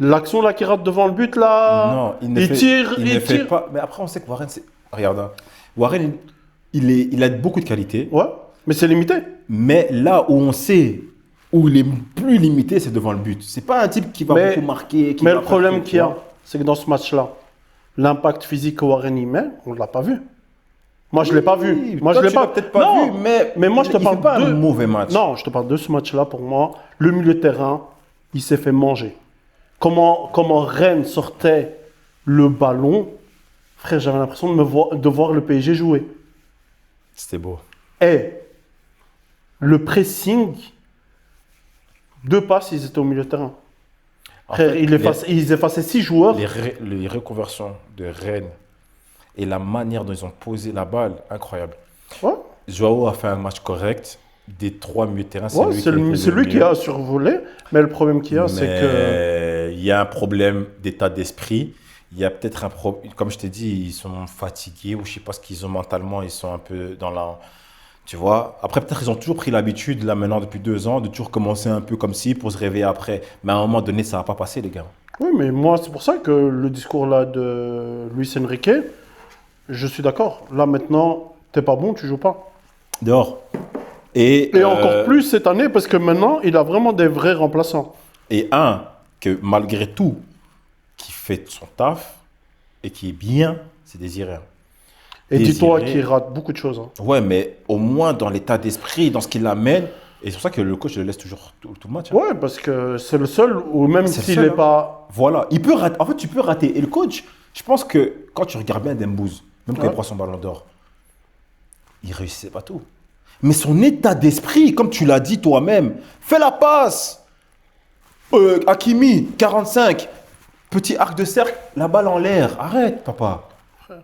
L'action là qui rate devant le but là. Non, il ne fait pas. Mais après, on sait que Warren, c'est. Regarde, hein. Warren, il a beaucoup de qualités. Ouais, mais c'est limité. Mais là où on sait où il est plus limité, c'est devant le but. C'est pas un type qui va beaucoup marquer. Mais le problème qu'il y a, c'est que dans ce match-là, l'impact physique que Warren y met, on ne l'a pas vu. Moi, je ne l'ai pas vu. Moi, je l'ai pas peut-être pas vu, mais moi, je te il parle fait pas de un mauvais match. Non, je te parle de ce match-là. Pour moi, le milieu de terrain, il s'est fait manger. Comment Rennes sortait le ballon, frère, j'avais l'impression de voir le PSG jouer. C'était beau. Et le pressing, 2 passes, ils étaient au milieu de terrain. Frère, ils effaçaient 6 joueurs. Les reconversions de Rennes et la manière dont ils ont posé la balle, incroyable. Ouais. Joao a fait un match correct. Des 3 milieux de terrain, C'est lui qui a survolé. Mais le problème qu'il y a, c'est que... il y a un problème d'état d'esprit. Il y a peut-être un problème, comme je t'ai dit, ils sont fatigués ou je sais pas ce qu'ils ont mentalement, ils sont un peu dans la... Tu vois, après peut-être ils ont toujours pris l'habitude, là maintenant depuis 2 ans, de toujours commencer un peu comme si pour se réveiller après. Mais à un moment donné, ça va pas passer les gars. Oui, mais moi c'est pour ça que le discours là de Luis Enrique, je suis d'accord. Là maintenant, t'es pas bon, tu joues pas. Dehors. Et encore plus cette année parce que maintenant, il a vraiment des vrais remplaçants. Et que malgré tout, qui fait son taf et qui est bien, c'est Désiré. Et dis-toi désiré. qu'il rate beaucoup de choses. Hein. Ouais, mais au moins dans l'état d'esprit, dans ce qu'il amène. Et c'est pour ça que le coach le laisse toujours tout le match. Hein. Ouais, parce que c'est le seul, ou même C'est le s'il seul, n'est hein. pas. Voilà, il peut rater. En fait, tu peux rater. Et le coach, je pense que quand tu regardes bien Dembouz, même quand Ouais. il prend son ballon d'or, il réussissait pas tout. Mais son état d'esprit, comme tu l'as dit toi-même, fais la passe. Hakimi, 45, petit arc de cercle, la balle en l'air. Arrête, papa. Tu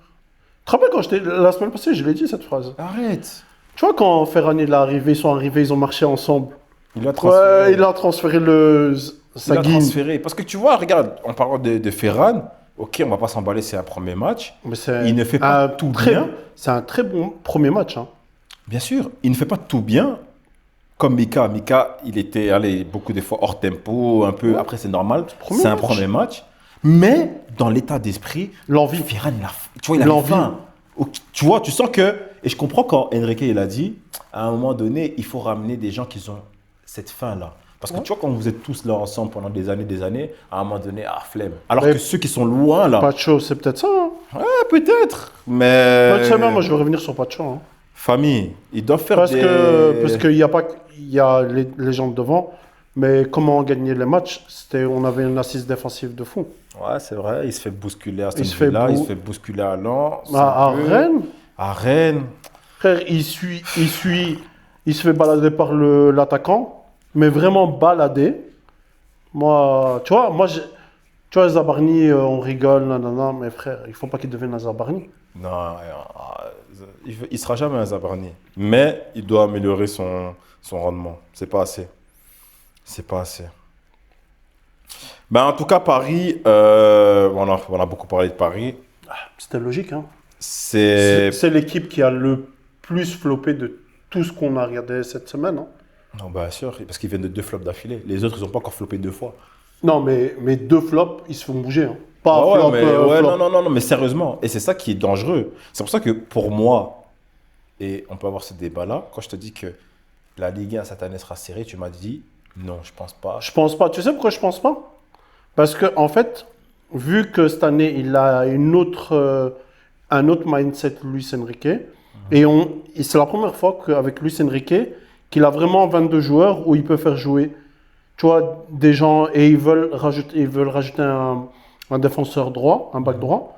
te rappelles quand la semaine passée, je l'ai dit cette phrase. Arrête. Tu vois, quand Ferran est arrivé, ils sont arrivés, ils ont marché ensemble. Il a transféré. Ouais, il a transféré Il sa a guine. transféré. Parce que tu vois, regarde, en parlant de Ferran, ok, on va pas s'emballer, c'est un premier match. Mais c'est Il ne fait pas tout bien. C'est un très bon premier match. Hein. Bien sûr, il ne fait pas tout bien. Comme Mika. Mika, il était allez, beaucoup des fois hors tempo, un peu. Après, c'est normal. Premier C'est un match. premier match. Mais dans l'état d'esprit, L'envie. Ferran, tu vois, il a L'envie. faim. Tu vois, tu sens que. Et je comprends quand Enrique il a dit, à un moment donné, il faut ramener des gens qui ont cette faim-là. Parce que tu vois, quand vous êtes tous là ensemble pendant des années, à un moment donné, flemme. Alors Mais que ceux qui sont loin là, Pacho, c'est peut-être ça. Hein. ouais, peut-être. Mais. Ouais, tu sais, moi, je veux revenir sur Pacho. Hein. Famille, ils doivent faire Parce des. qu'il y a pas, il y a les gens devant. Mais comment gagner les matchs, on avait une assise défensive de fou. Ouais, c'est vrai, il se fait bousculer à Aston Il se fait Villa, il bou- se fait bousculer à Lens. À un peu. Rennes, À Rennes. frère, il se fait balader par l'attaquant, mais vraiment balader. Moi, tu vois, Zabarni, on rigole, nanana, mais frère, il faut pas qu'il devienne un Zabarni. Non, il sera jamais un Zabarni. Mais il doit améliorer son rendement. C'est pas assez. C'est pas assez. Ben, en tout cas, Paris, on a beaucoup parlé de Paris. C'était logique, hein. C'est. C'est l'équipe qui a le plus floppé de tout ce qu'on a regardé cette semaine. Hein. Non, bien sûr, parce qu'ils viennent de 2 flops d'affilée. Les autres, ils n'ont pas encore floppé 2 fois. Non, mais deux flops, ils se font bouger. Hein. Pas Ouais, flop, mais, flop. non, mais sérieusement. Et c'est ça qui est dangereux. C'est pour ça que pour moi, et on peut avoir ce débat-là, quand je te dis que la Ligue 1 cette année sera serrée, tu m'as dit non, je pense pas. Je pense pas. Tu sais pourquoi je pense pas? Parce que en fait, vu que cette année, il a un autre mindset, Luis Enrique, et c'est la première fois qu'avec Luis Enrique, qu'il a vraiment 22 joueurs où il peut faire jouer, tu vois, des gens, et ils veulent rajouter un défenseur droit, un back droit,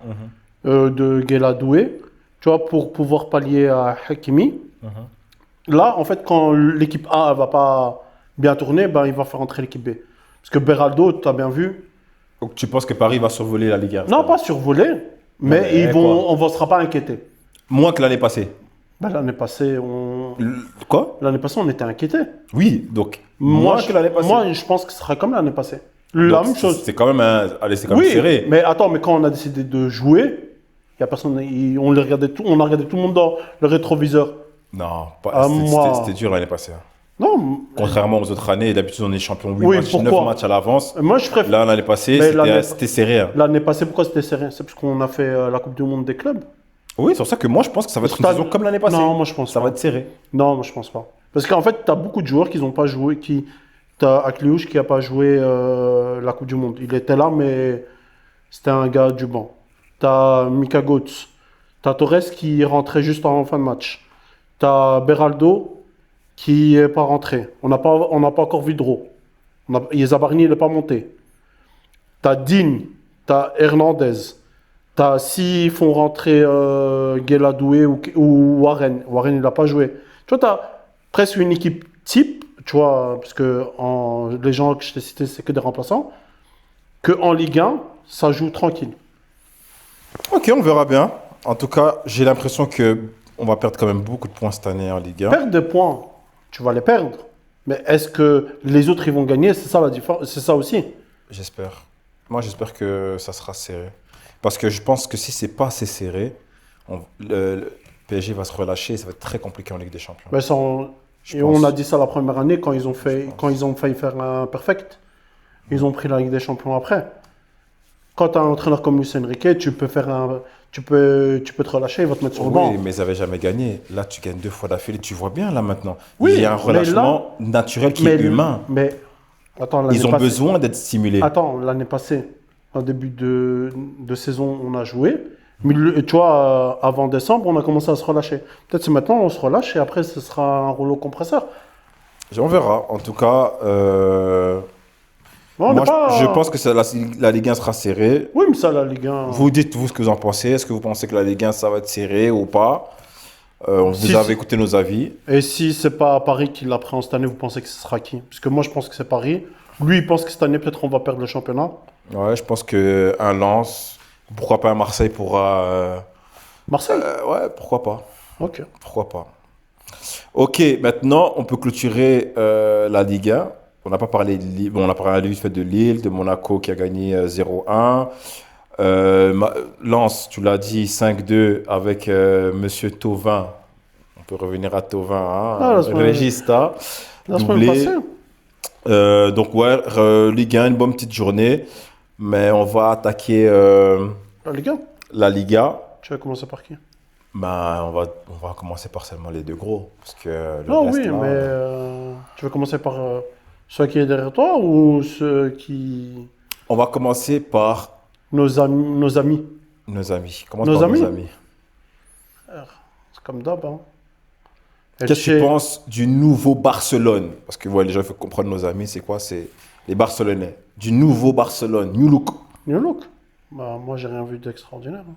de Guela Doué, tu vois, pour pouvoir pallier à Hakimi. Là, en fait, quand l'équipe A ne va pas bien tourner, ben, il va faire entrer l'équipe B. Parce que Beraldo, tu as bien vu. Donc tu penses que Paris va survoler la Ligue 1? Non, pas survoler, mais mais on ne sera pas inquiété. Moins que l'année passée. Ben, l'année passée, Quoi? on était inquiété. Oui, donc moins que l'année passée. Moi, je pense que ce sera comme l'année passée. La Donc, même chose. C'est quand même allez, c'est quand même Oui, serré. mais attends, mais quand on a décidé de jouer, y a personne, on a regardé tout le monde dans le rétroviseur. Non, moi- c'était dur l'année passée. Hein. Non, Contrairement aux autres années, d'habitude on est champion 8 Oui, matchs, pourquoi 9 matchs à l'avance. moi je préfère. Là, l'année passée, Mais l'année- c'était serré. Hein. L'année passée, pourquoi c'était serré? C'est parce qu'on a fait la Coupe du Monde des clubs. Oui, c'est pour ça que moi je pense que ça va être une Stade- saison comme l'année passée. Non, moi je pense Ça pas. va être serré. Non, moi je pense pas. Parce qu'en fait, tu as beaucoup de joueurs qui n'ont pas joué. T'as Akliouche qui n'a pas joué la Coupe du Monde. Il était là, mais c'était un gars du banc. T'as Mika Götze. T'as Torres qui rentrait juste en fin de match. T'as Beraldo qui n'est pas rentré. On n'a pas encore vu Dro. Zabarni, il n'est pas monté. T'as Digne. T'as Hernandez. S'ils font rentrer Guela Doué ou Warren. Warren, il n'a pas joué. Tu vois, tu as presque une équipe type, tu vois, parce que les gens que je t'ai cités, c'est que des remplaçants, qu'en Ligue 1, ça joue tranquille. Ok, on verra bien. En tout cas, j'ai l'impression que on va perdre quand même beaucoup de points cette année en Ligue 1. Perdre des points, tu vas les perdre. Mais est-ce que les autres, ils vont gagner? C'est ça la différence. C'est ça aussi. J'espère. Moi, j'espère que ça sera serré. Parce que je pense que si c'est pas assez serré, le PSG va se relâcher et ça va être très compliqué en Ligue des Champions. Mais Je et pense. on a dit ça la première année quand ils ont failli faire un perfect. Ils ont pris la Ligue des Champions après. Quand tu as un entraîneur comme Luis Enrique, tu peux te relâcher, il va te mettre sur le banc. Oui, mais ils n'avaient jamais gagné. Là, tu gagnes 2 fois d'affilée. Tu vois bien là maintenant. Oui, Il y a un mais relâchement naturel qui est humain. Mais attends, l'année Ils ont passée- besoin d'être stimulés. Attends, l'année passée, en début de saison, on a joué. Tu vois, avant décembre, on a commencé à se relâcher. Peut-être c'est maintenant, on se relâche et après, ce sera un rouleau compresseur. On verra. En tout cas, Non, on moi, n'est pas... je pense que la Ligue 1 sera serrée. Oui, mais ça, la Ligue 1... Vous dites, vous, ce que vous en pensez. Est-ce que vous pensez que la Ligue 1, ça va être serré ou pas? Vous Si, avez si. écouté nos avis. Et si c'est pas Paris qui l'a pris en cette année, vous pensez que ce sera qui? Parce que moi, je pense que c'est Paris. Lui, il pense que cette année, peut-être on va perdre le championnat. Ouais, je pense qu'un Lens, pourquoi pas un Marseille pourra... Marseille? ouais, pourquoi pas. Ok. Pourquoi pas. Ok, maintenant, on peut clôturer la Ligue 1. On n'a pas parlé de Lille. Bon, on a parlé vite fait de Lille, de Monaco qui a gagné 0-1. Lens, tu l'as dit, 5-2 avec Monsieur Thauvin. On peut revenir à Thauvin, hein, Ah, la semaine- Régista, La semaine doublé. passée? Donc, ouais, Ligue 1, une bonne petite journée. Mais on va attaquer La Ligue 1? la Liga. Tu vas commencer par qui? Ben, on va commencer par seulement les deux gros. Parce que le Non, reste, oui, là, mais tu vas commencer par ceux qui est derrière toi ou ceux qui... on va commencer par Nos amis, nos amis. nos amis. Commence Nos par amis? nos amis. C'est comme d'hab, hein. Qu'est-ce que tu penses du nouveau Barcelone? Parce que ouais, les gens, il faut comprendre nos amis, c'est quoi? C'est les Barcelonais. Du nouveau Barcelone, New Look. New Look? Bah, moi, j'ai rien vu d'extraordinaire, hein,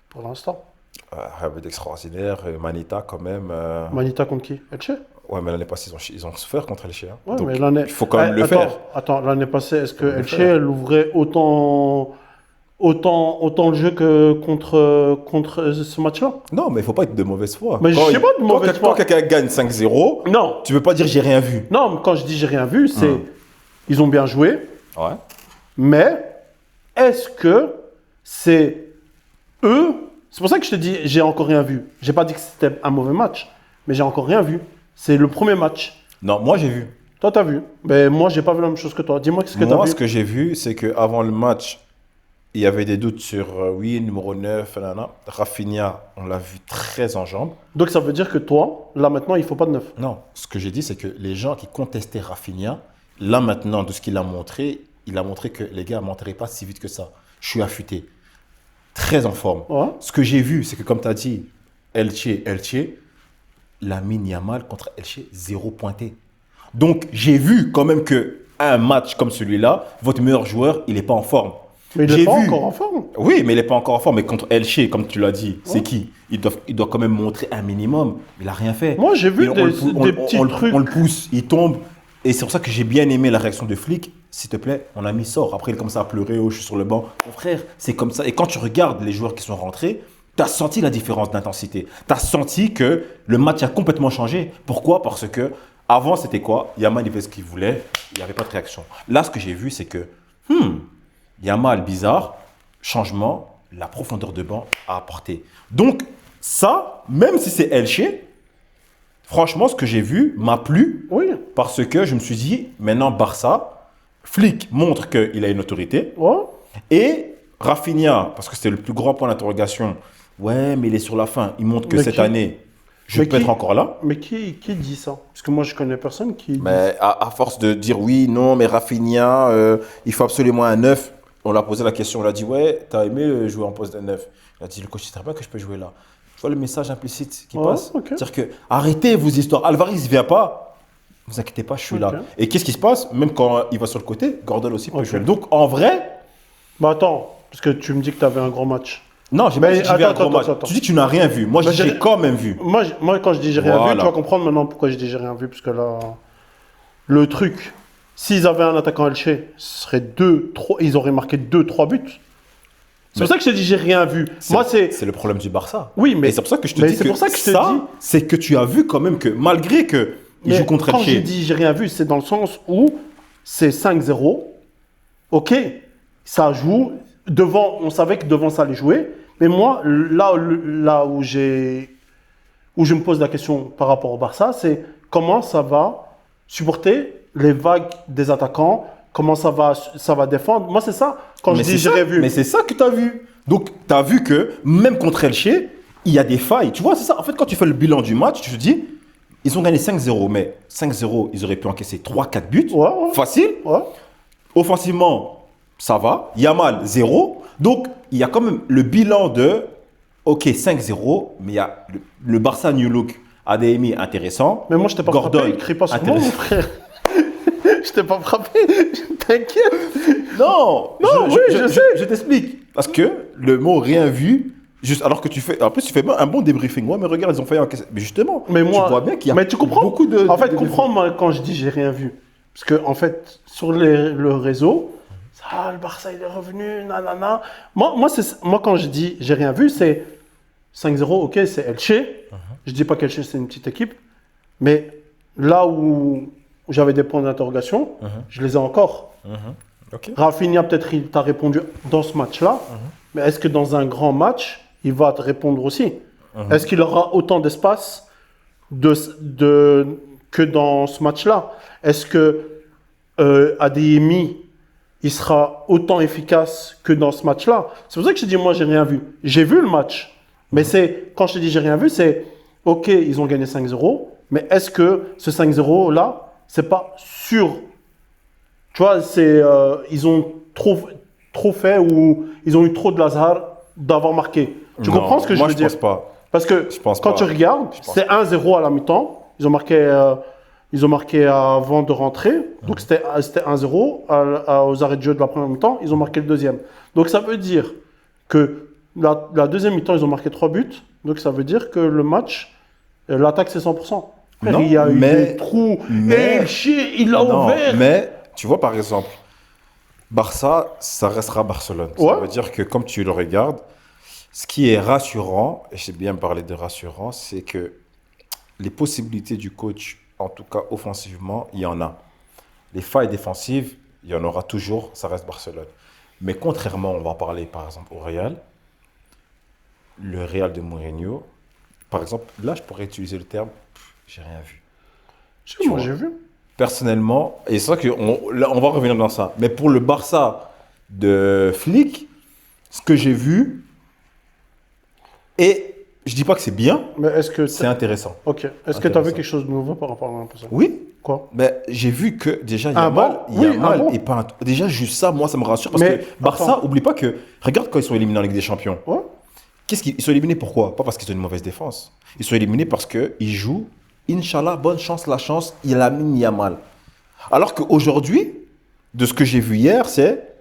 pour l'instant. Rien d'extraordinaire. Manita, quand même. Manita contre qui? Elche? Ouais, mais l'année passée, ils ont souffert contre Elche. Hein. Ouais, Donc, mais l'année... il faut quand même le attends, faire. Attends, l'année passée, est-ce que Faut le Elche, faire. elle ouvrait autant le jeu que contre ce match-là? Non, mais il faut pas être de mauvaise foi. Mais je sais pas de mauvaise foi. Quand quelqu'un gagne 5-0, Non, tu peux pas dire j'ai rien vu. non, mais quand je dis j'ai rien vu, c'est... Ils ont bien joué, Ouais. mais est-ce que c'est eux... C'est pour ça que je te dis j'ai encore rien vu. J'ai pas dit que c'était un mauvais match, mais j'ai encore rien vu. C'est le premier match. Non, moi j'ai vu. Toi, t'as vu. Mais moi, j'ai pas vu la même chose que toi. Dis-moi ce que t'as Moi, vu. ce que j'ai vu, c'est qu'avant le match, il y avait des doutes sur, oui, numéro 9, nanana. Rafinha, on l'a vu très en jambes. Donc ça veut dire que toi, là maintenant, il faut pas de neuf. Non, ce que j'ai dit, c'est que les gens qui contestaient Rafinha, là maintenant, de ce qu'il a montré, il a montré que les gars ne mentiraient pas si vite que ça. Je suis affûté, très en forme. Ouais. Ce que j'ai vu, c'est que comme tu as dit, Elche, Lamine Yamal contre Elche, 0 pointé. Donc j'ai vu quand même que un match comme celui-là, votre meilleur joueur, il n'est pas en forme. Mais il est J'ai pas vu. encore en forme. Oui, mais il n'est pas encore en forme. Mais contre Elche, comme tu l'as dit, c'est qui il doit quand même montrer un minimum. Il n'a rien fait. Moi, j'ai vu Et on des le pou- petits on trucs. le pousse, il tombe. Et c'est pour ça que j'ai bien aimé la réaction de Flick. S'il te plaît, mon ami sort. Après, il commence à pleurer. Oh, je suis sur le banc. Mon frère, c'est comme ça. Et quand tu regardes les joueurs qui sont rentrés, tu as senti la différence d'intensité. Tu as senti que le match a complètement changé. Pourquoi? Parce que avant, c'était quoi? Yamal, il faisait ce qu'il voulait. Il n'y avait pas de réaction. Là, ce que j'ai vu, c'est que Yamal, bizarre, changement, la profondeur de banc à apporter. Donc, ça, même si c'est Elche, franchement, ce que j'ai vu m'a plu Oui. parce que je me suis dit, maintenant, Barça, Flick montre qu'il a une autorité Ouais. et Rafinha, parce que c'était le plus grand point d'interrogation, ouais, mais il est sur la fin. Il montre que Mais cette qui- année, je mais peux qui- être encore là. Mais qui dit ça? Parce que moi, je connais personne qui dit Mais à force de dire oui, non, mais Rafinha, il faut absolument un 9. On l'a posé la question, on l'a dit, ouais, t'as aimé jouer en poste de 9. Il a dit, le coach, il ne pas que je peux jouer là. Tu vois le message implicite qui Ouais, passe? ok. C'est-à-dire que arrêtez vos histoires. Alvarez ne vient pas. Ne vous inquiétez pas, je suis Ok. là. Et qu'est-ce qui se passe? Même quand il va sur le côté, Gordon aussi peut Ok. jouer. Donc en vrai, Bah attends, parce que tu me dis que tu avais un gros match. non, j'ai Mais pas dit que j'ai vu un attends, gros match. attends. Tu dis que tu n'as rien vu. Moi, je Bah, dis que j'ai- j'ai quand même vu. Moi, quand je dis j'ai rien vu, Voilà. tu vas comprendre maintenant pourquoi je dis j'ai rien vu. Parce que là, le truc, s'ils avaient un attaquant Elche, ce serait 2-3, ils auraient marqué 2-3 buts. C'est pour ça que je te dis j'ai rien vu. Moi, c'est... le problème du Barça. Oui, mais... Et c'est pour ça que je te mais dis c'est que pour ça que je te ça, dis- c'est que tu as vu quand même que malgré que il Mais joue contre quand j'ai Elche, dit j'ai rien vu, c'est dans le sens où c'est 5-0. Ok, ça joue. Devant, on savait que devant ça allait jouer. Mais moi, là où je me pose la question par rapport au Barça, c'est comment ça va supporter les vagues des attaquants, comment ça va défendre. Moi, c'est ça. Quand je Mais dis c'est j'ai ça, rien vu. mais c'est ça que tu as vu. Donc, tu as vu que même contre Elche, il y a des failles. Tu vois, c'est ça. En fait, quand tu fais le bilan du match, tu te dis, ils ont gagné 5-0, mais 5-0, ils auraient pu encaisser 3-4 buts. Ouais, ouais. Facile. Ouais. Offensivement, ça va. Yamal, 0. Donc, il y a quand même le bilan de Ok, 5-0, mais il y a le Barça New Look. ADMI intéressant. Mais moi, je t'ai pas Gordon, frappé. Crie pas sur moi, mon frère. Je t'ai pas frappé. T'inquiète. Non, Non, je sais. Je t'explique. Parce que le mot rien vu, juste alors que tu fais. En plus, tu fais un bon débriefing. Ouais, mais regarde, ils ont fait un. Mais justement, Mais moi, tu vois bien qu'il y a mais tu comprends beaucoup de. En fait, de- comprends moi quand je dis j'ai rien vu. Parce que en fait, sur le réseau, le Barça il est revenu, nanana. Moi quand je dis j'ai rien vu, c'est 5-0, ok, c'est Elche. Je dis pas qu'Elche c'est une petite équipe, mais là où j'avais des points d'interrogation, je les ai encore. Ok. Rafinha, peut-être il t'a répondu dans ce match-là, mais est-ce que dans un grand match, il va te répondre aussi? Est-ce qu'il aura autant d'espace que dans ce match-là? Est-ce que Adeyemi, il sera autant efficace que dans ce match-là? C'est pour ça que je dis, moi, j'ai rien vu. J'ai vu le match, mais quand je te dis j'ai rien vu, c'est, ok, ils ont gagné 5-0, mais est-ce que ce 5-0-là, c'est pas sûr? Tu vois, ils ont trop fait ou ils ont eu trop de hasard d'avoir marqué. Tu Non, comprends ce que je moi, veux dire? je pense pas. Parce que Je pense quand pas. tu regardes, c'est 1-0 à la mi-temps. Ils ont marqué avant de rentrer. Donc c'était 1-0 aux arrêts de jeu de la première mi-temps. Ils ont marqué le deuxième. Donc ça veut dire que la deuxième mi-temps, ils ont marqué 3 buts. Donc ça veut dire que le match, l'attaque, c'est 100%. Frère, Non, il y a eu mais- des trous. mais- Il a Non, ouvert. mais tu vois, par exemple, Barça, ça restera Barcelone. Ça Ouais. veut dire que comme tu le regardes, ce qui est rassurant, et j'ai bien parlé de rassurant, c'est que les possibilités du coach, en tout cas offensivement, il y en a. Les failles défensives, il y en aura toujours, ça reste Barcelone. Mais contrairement, on va parler par exemple au Real, le Real de Mourinho, par exemple, là je pourrais utiliser le terme, j'ai rien vu. Moi, vois. j'ai vu. Personnellement, et c'est vrai là, on va revenir dans ça, mais pour le Barça de Flick, ce que j'ai vu, et je dis pas que c'est bien, Mais est-ce que c'est intéressant. Ok. Est-ce que tu as vu Intéressant. quelque chose de nouveau par rapport à l'impression? Oui, Quoi? mais j'ai vu que déjà Un Yamal, bon Oui, un bon. et pas déjà juste ça, moi ça me rassure parce Mais que Barça, attends. oublie pas que regarde quand ils sont éliminés en Ligue des Champions. Ouais. Ils sont éliminés pourquoi? Pas parce qu'ils ont une mauvaise défense. Ils sont éliminés parce que ils jouent. Inch'Allah, bonne chance, la chance, il a mis Yamal. Alors qu'aujourd'hui, de ce que j'ai vu hier, c'est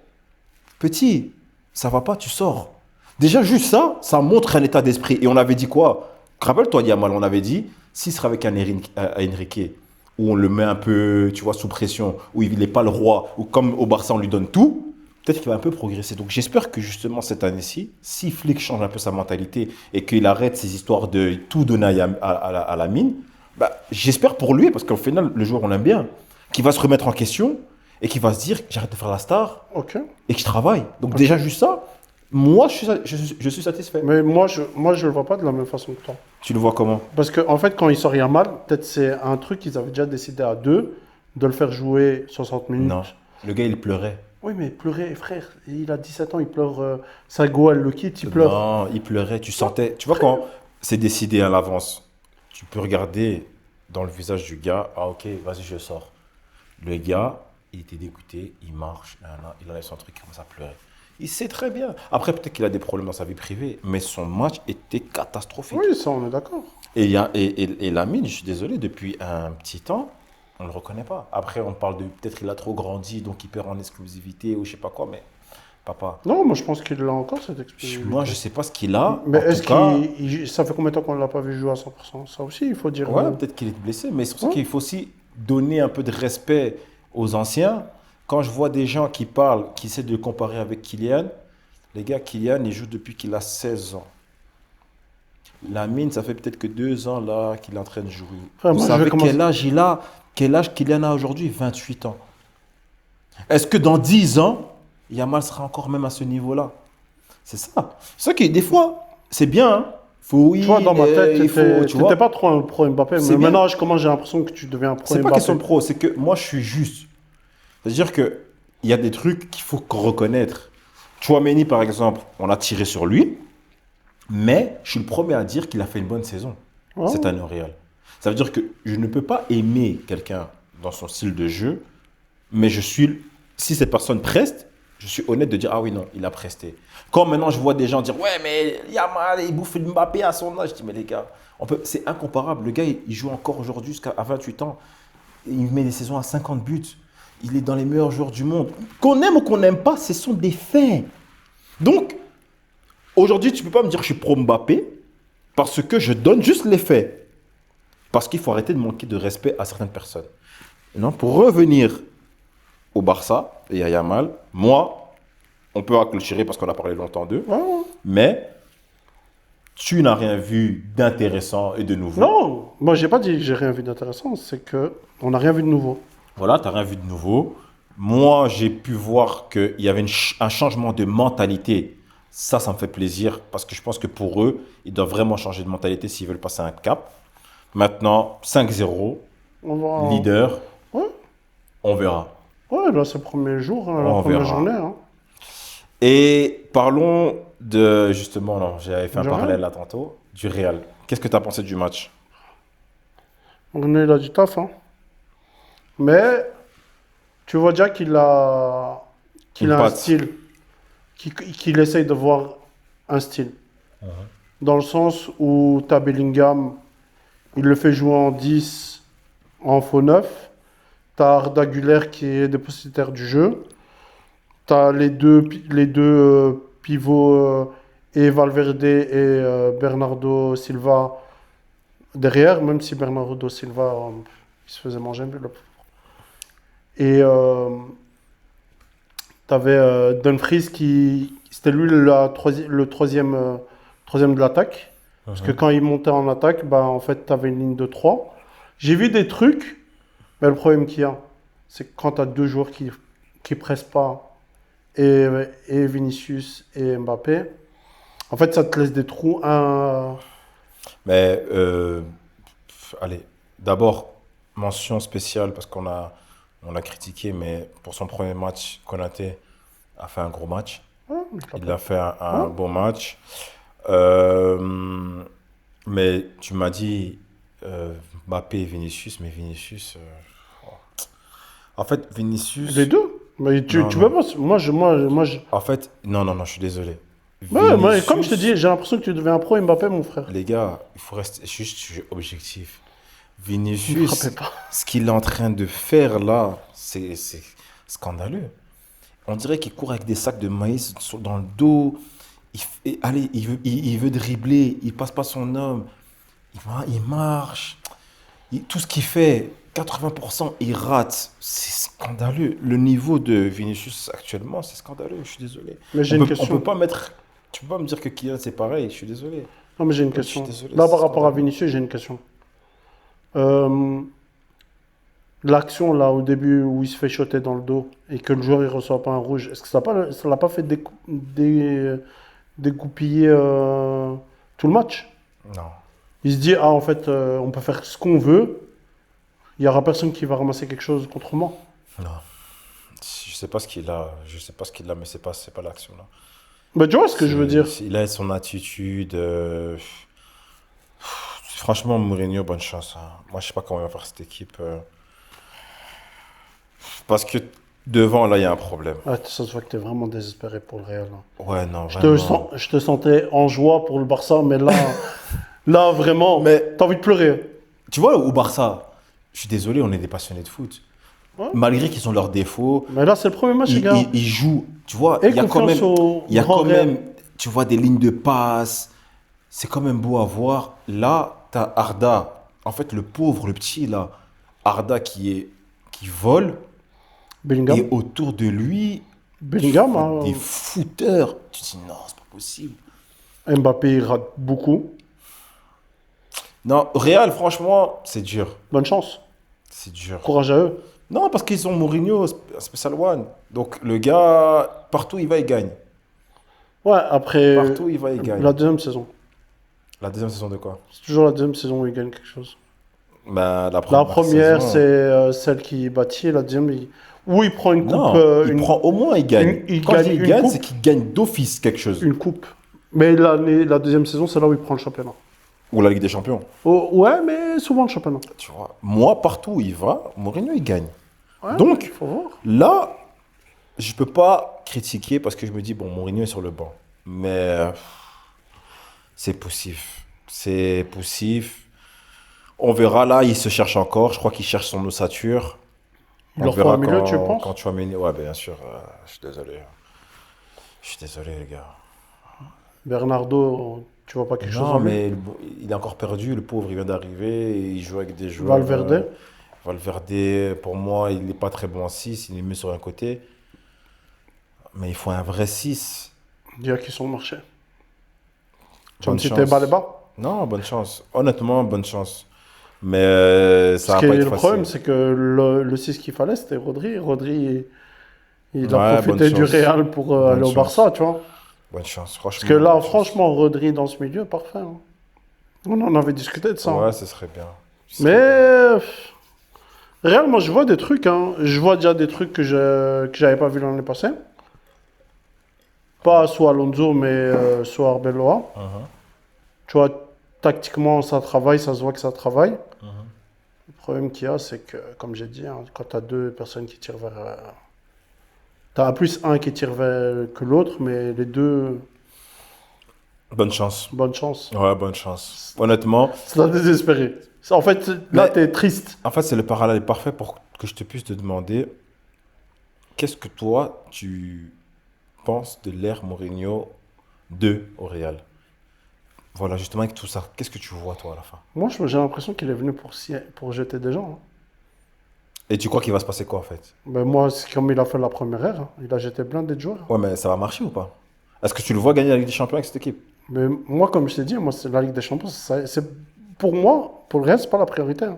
petit, ça va pas, tu sors. Déjà juste ça montre un état d'esprit. Et on avait dit quoi? Rappelle-toi Yamal, on avait dit s'il serait avec un Enrique où on le met un peu, tu vois, sous pression, où il n'est pas le roi, ou comme au Barça on lui donne tout, peut-être qu'il va un peu progresser. Donc j'espère que justement cette année-ci, si Flick change un peu sa mentalité et qu'il arrête ces histoires de tout donner à la mine, bah, j'espère pour lui, parce qu'au final, le joueur on l'aime bien, qu'il va se remettre en question et qu'il va se dire j'arrête de faire la star Ok. et que je travaille. Donc déjà juste ça, moi je suis satisfait. Mais moi, je le vois pas de la même façon que toi. Tu le vois comment? Parce que, en fait, quand il sort Yamal, peut-être c'est un truc qu'ils avaient déjà décidé à deux, de le faire jouer 60 minutes. Non, le gars il pleurait. Oui, mais pleurer, frère, il a 17 ans, il pleure. Sa go, elle le quitte, il pleure. Non, il pleurait, tu sentais. Tu vois quand c'est décidé à l'avance, tu peux regarder dans le visage du gars, ah ok, vas-y je sors. Le gars, il était dégoûté, il marche, il enlève son truc, il commence à pleurer. Il sait très bien. Après, peut-être qu'il a des problèmes dans sa vie privée, mais son match était catastrophique. Oui, ça, on est d'accord. Et Lamine, je suis désolé, depuis un petit temps, on ne le reconnaît pas. Après, on parle de peut-être qu'il a trop grandi, donc il perd en exclusivité ou je sais pas quoi, mais papa, Non, moi, je pense qu'il a encore cette expérience. moi je sais pas ce qu'il a. Mais En est-ce tout cas, ça fait combien de temps qu'on ne l'a pas vu jouer à 100%? Ça aussi, il faut dire. ouais, peut-être qu'il est blessé, mais c'est pour ça Ouais. qu'il faut aussi donner un peu de respect aux anciens. Quand je vois des gens qui parlent, qui essaient de le comparer avec Kylian, les gars, Kylian, il joue depuis qu'il a 16 ans. Lamine, ça fait peut-être que 2 ans là qu'il est en train de jouer. Frère, Vous moi, je vais savez commencer- quel âge il a? Quel âge Kylian a aujourd'hui? 28 ans. Est-ce que dans 10 ans, Yamal sera encore même à ce niveau-là? C'est ça. C'est ça que des fois, c'est bien. Hein. Faut, oui, Tu vois, dans ma tête, il faut, tu vois. t'étais pas trop un pro Mbappé, C'est mais bien. maintenant, je commence, j'ai l'impression que tu deviens un pro C'est Mbappé. pas question de pro, c'est que moi je suis juste. C'est-à-dire que il y a des trucs qu'il faut reconnaître. Chouameni par exemple, on a tiré sur lui, mais je suis le premier à dire qu'il a fait une bonne saison Ouais. cette année au Real. Ça veut dire que je ne peux pas aimer quelqu'un dans son style de jeu, mais je suis, si cette personne preste, Je suis honnête de dire, ah oui, non, il a presté. Quand maintenant je vois des gens dire, ouais, mais Yamal, il bouffe Mbappé à son âge. Je dis, mais les gars, c'est incomparable. Le gars, il joue encore aujourd'hui jusqu'à 28 ans. Il met des saisons à 50 buts. Il est dans les meilleurs joueurs du monde. Qu'on aime ou qu'on n'aime pas, ce sont des faits. Donc, aujourd'hui, tu ne peux pas me dire que je suis pro Mbappé parce que je donne juste les faits. Parce qu'il faut arrêter de manquer de respect à certaines personnes. Non, pour revenir au Barça et à Yamal, moi, on peut accoucher parce qu'on a parlé longtemps d'eux, mais tu n'as rien vu d'intéressant et de nouveau. Non, moi j'ai pas dit que j'ai rien vu d'intéressant, c'est que on n'a rien vu de nouveau. Voilà, tu n'as rien vu de nouveau. Moi, j'ai pu voir qu'il y avait un changement de mentalité. Ça me fait plaisir parce que je pense que pour eux, ils doivent vraiment changer de mentalité s'ils veulent passer un cap. Maintenant, 5-0, On va... leader, Ouais, on verra. ouais, là c'est le premier jour, la On première verra. journée. Hein. Et parlons de, justement, non, j'avais fait un Du parallèle Real. là tantôt, du Real. Qu'est-ce que tu as pensé du match? René, il a du taf, hein. Mais tu vois déjà qu'il a Une un patte. style, qu'il essaye de voir un style. Dans le sens où tu as Bellingham, il le fait jouer en 10, en faux 9. Tu as Arda Güler qui est dépositaire du jeu. Tu as les deux pivots et Valverde et Bernardo Silva derrière, même si Bernardo Silva il se faisait manger un peu. Et tu avais Dumfries c'était lui le troisième de l'attaque. Parce que quand il montait en attaque, bah, en fait, tu avais une ligne de 3. J'ai vu des trucs, mais le problème qu'il y a, c'est que quand tu as deux joueurs qui pressent pas, et Vinicius et Mbappé, en fait, ça te laisse des trous. Mais, allez, d'abord, mention spéciale parce on a critiqué, mais pour son premier match, Konaté a fait un gros match. Il a fait un bon match. Mais tu m'as dit Mbappé et Vinicius, mais Vinicius. En fait, Vinicius. Les deux. Mais tu Non, peux non. pas. Moi, En fait, non, je suis désolé. Ouais, moi, Vinicius, comme je te dis, j'ai l'impression que tu deviens un pro Mbappé, mon frère. les gars, il faut rester juste je suis objectif. Ne me Vinicius, frappez pas. ce qu'il est en train de faire là, c'est scandaleux. On dirait qu'il court avec des sacs de maïs dans le dos. Allez, il veut dribbler, il passe pas son homme. Il marche. Tout ce qu'il fait, 80%, il rate. C'est scandaleux. Le niveau de Vinicius actuellement, c'est scandaleux. Je suis désolé. Mais j'ai On une peut question. pas mettre. Tu peux pas me dire que Kylian c'est pareil. Je suis désolé. Non, mais j'ai une Je suis question. désolé, Là, c'est par rapport à scandaleux. Vinicius, j'ai une question. L'action, là, au début, où il se fait shotter dans le dos et que le joueur, il reçoit pas un rouge, est-ce que ça l'a pas fait dégoupiller tout le match? Non. Il se dit, ah, en fait, on peut faire ce qu'on veut, il y aura personne qui va ramasser quelque chose contre moi. Non. Je sais pas ce qu'il a. Je sais pas ce qu'il a, mais c'est pas l'action là. Bah, tu vois ce que je veux dire? Il a son attitude. Franchement, Mourinho, bonne chance, hein. Moi, je sais pas comment il va faire cette équipe. Parce que devant, là, il y a un problème. Ah, ça se voit que tu es vraiment désespéré pour le Real. Hein. Ouais, non, vraiment. Je te sentais en joie pour le Barça, mais là, là vraiment, Mais- t'as envie de pleurer. Tu vois, au Barça, je suis désolé, on est des passionnés de foot. Ouais. Malgré qu'ils ont leurs défauts, Mais là, c'est le premier match, les gars. ils jouent. Tu vois, Et il y a quand confiance même, au il y a grand quand Real. même, tu vois, des lignes de passe. C'est quand même beau à voir. Là, tu as Arda. En fait, le pauvre, le petit, là, Arda qui vole. Bellingham. Et autour de lui, Bellingham, hein, des footeurs. Tu te dis non, c'est pas possible. Mbappé, il rate beaucoup. Non, Real, franchement, c'est dur. Bonne chance. C'est dur. Courage à eux. Non, parce qu'ils ont Mourinho, Special One. Donc le gars, partout il va, il gagne. Ouais, après Partout il va, il gagne. la deuxième saison. La deuxième saison de quoi? C'est toujours la deuxième saison où il gagne quelque chose. Ben, La première, saison- c'est celle qui bâtit. La deuxième, où il prend une coupe. Non, il prend au moins, il gagne. il Quand gagne je dis il une gagne, coupe. c'est qu'il gagne d'office quelque chose. Une coupe. Mais la deuxième saison, c'est là où il prend le championnat. Ou la Ligue des Champions. Oh, ouais, mais souvent le championnat. Tu vois, moi, partout où il va, Mourinho, il gagne. Ouais, Donc, faut voir. là, je peux pas critiquer parce que je me dis, bon, Mourinho est sur le banc. Mais c'est poussif. C'est poussif. On verra là, il se cherche encore. Je crois qu'il cherche son ossature. Il On leur faut un verra milieu, tu quand penses? tu vas mener. Ouais, bien sûr. Je suis désolé. Je suis désolé, les gars. Bernardo, tu vois pas quelque chose Non, en lui? mais il est encore perdu. Le pauvre, il vient d'arriver. Et il joue avec des joueurs. Valverde, Valverde, pour moi, il n'est pas très bon en 6. Il est mieux sur un côté. Mais il faut un vrai 6. il y a qui sont au marché. Tu vas me Bonne citer chance. Baleba? Non, bonne chance. Honnêtement, bonne chance. Mais Ce ça va qui pas est être le problème, facile. c'est que le 6 qu'il fallait, c'était Rodri. Rodri, il a Ouais, bonne profité du chance. Real pour aller Bonne au Barça, chance. tu vois. Bonne chance. Parce que Franchement, là, bonne chance. franchement, Rodri dans ce milieu, parfait, hein. On en avait discuté de ça, hein. Ouais, ce serait bien. Ce Mais serait bien. réellement, je vois des trucs, hein. Je vois déjà des trucs que j'avais pas vu l'année passée. Pas soit Alonso, mais soit Arbeloa. Mhm, Tu vois, tactiquement, ça travaille, ça se voit que ça travaille. mhm. Le problème qu'il y a, c'est que, comme j'ai dit, hein, quand tu as deux personnes qui tirent vers. Tu as plus un qui tire vers que l'autre, mais les deux, Bonne chance. bonne chance. Ouais, bonne chance. Honnêtement, C'est la désespéré. En fait, là, mais tu es triste. en fait, c'est le parallèle parfait pour que je te puisse te demander qu'est-ce que toi, tu penses de l'ère Mourinho 2 au Real? Voilà, justement, avec tout ça, qu'est-ce que tu vois, toi, à la fin? Moi, j'ai l'impression qu'il est venu pour jeter des gens, hein. Et tu crois qu'il va se passer quoi, en fait? Ben, moi, c'est comme il a fait la première ère, hein. Il a jeté plein de joueurs. Ouais, mais ça va marcher ou pas? Est-ce que tu le vois gagner la Ligue des Champions avec cette équipe? Mais moi, comme je t'ai dit, moi, c'est la Ligue des Champions. Pour moi, pour le Real, c'est pas la priorité, hein.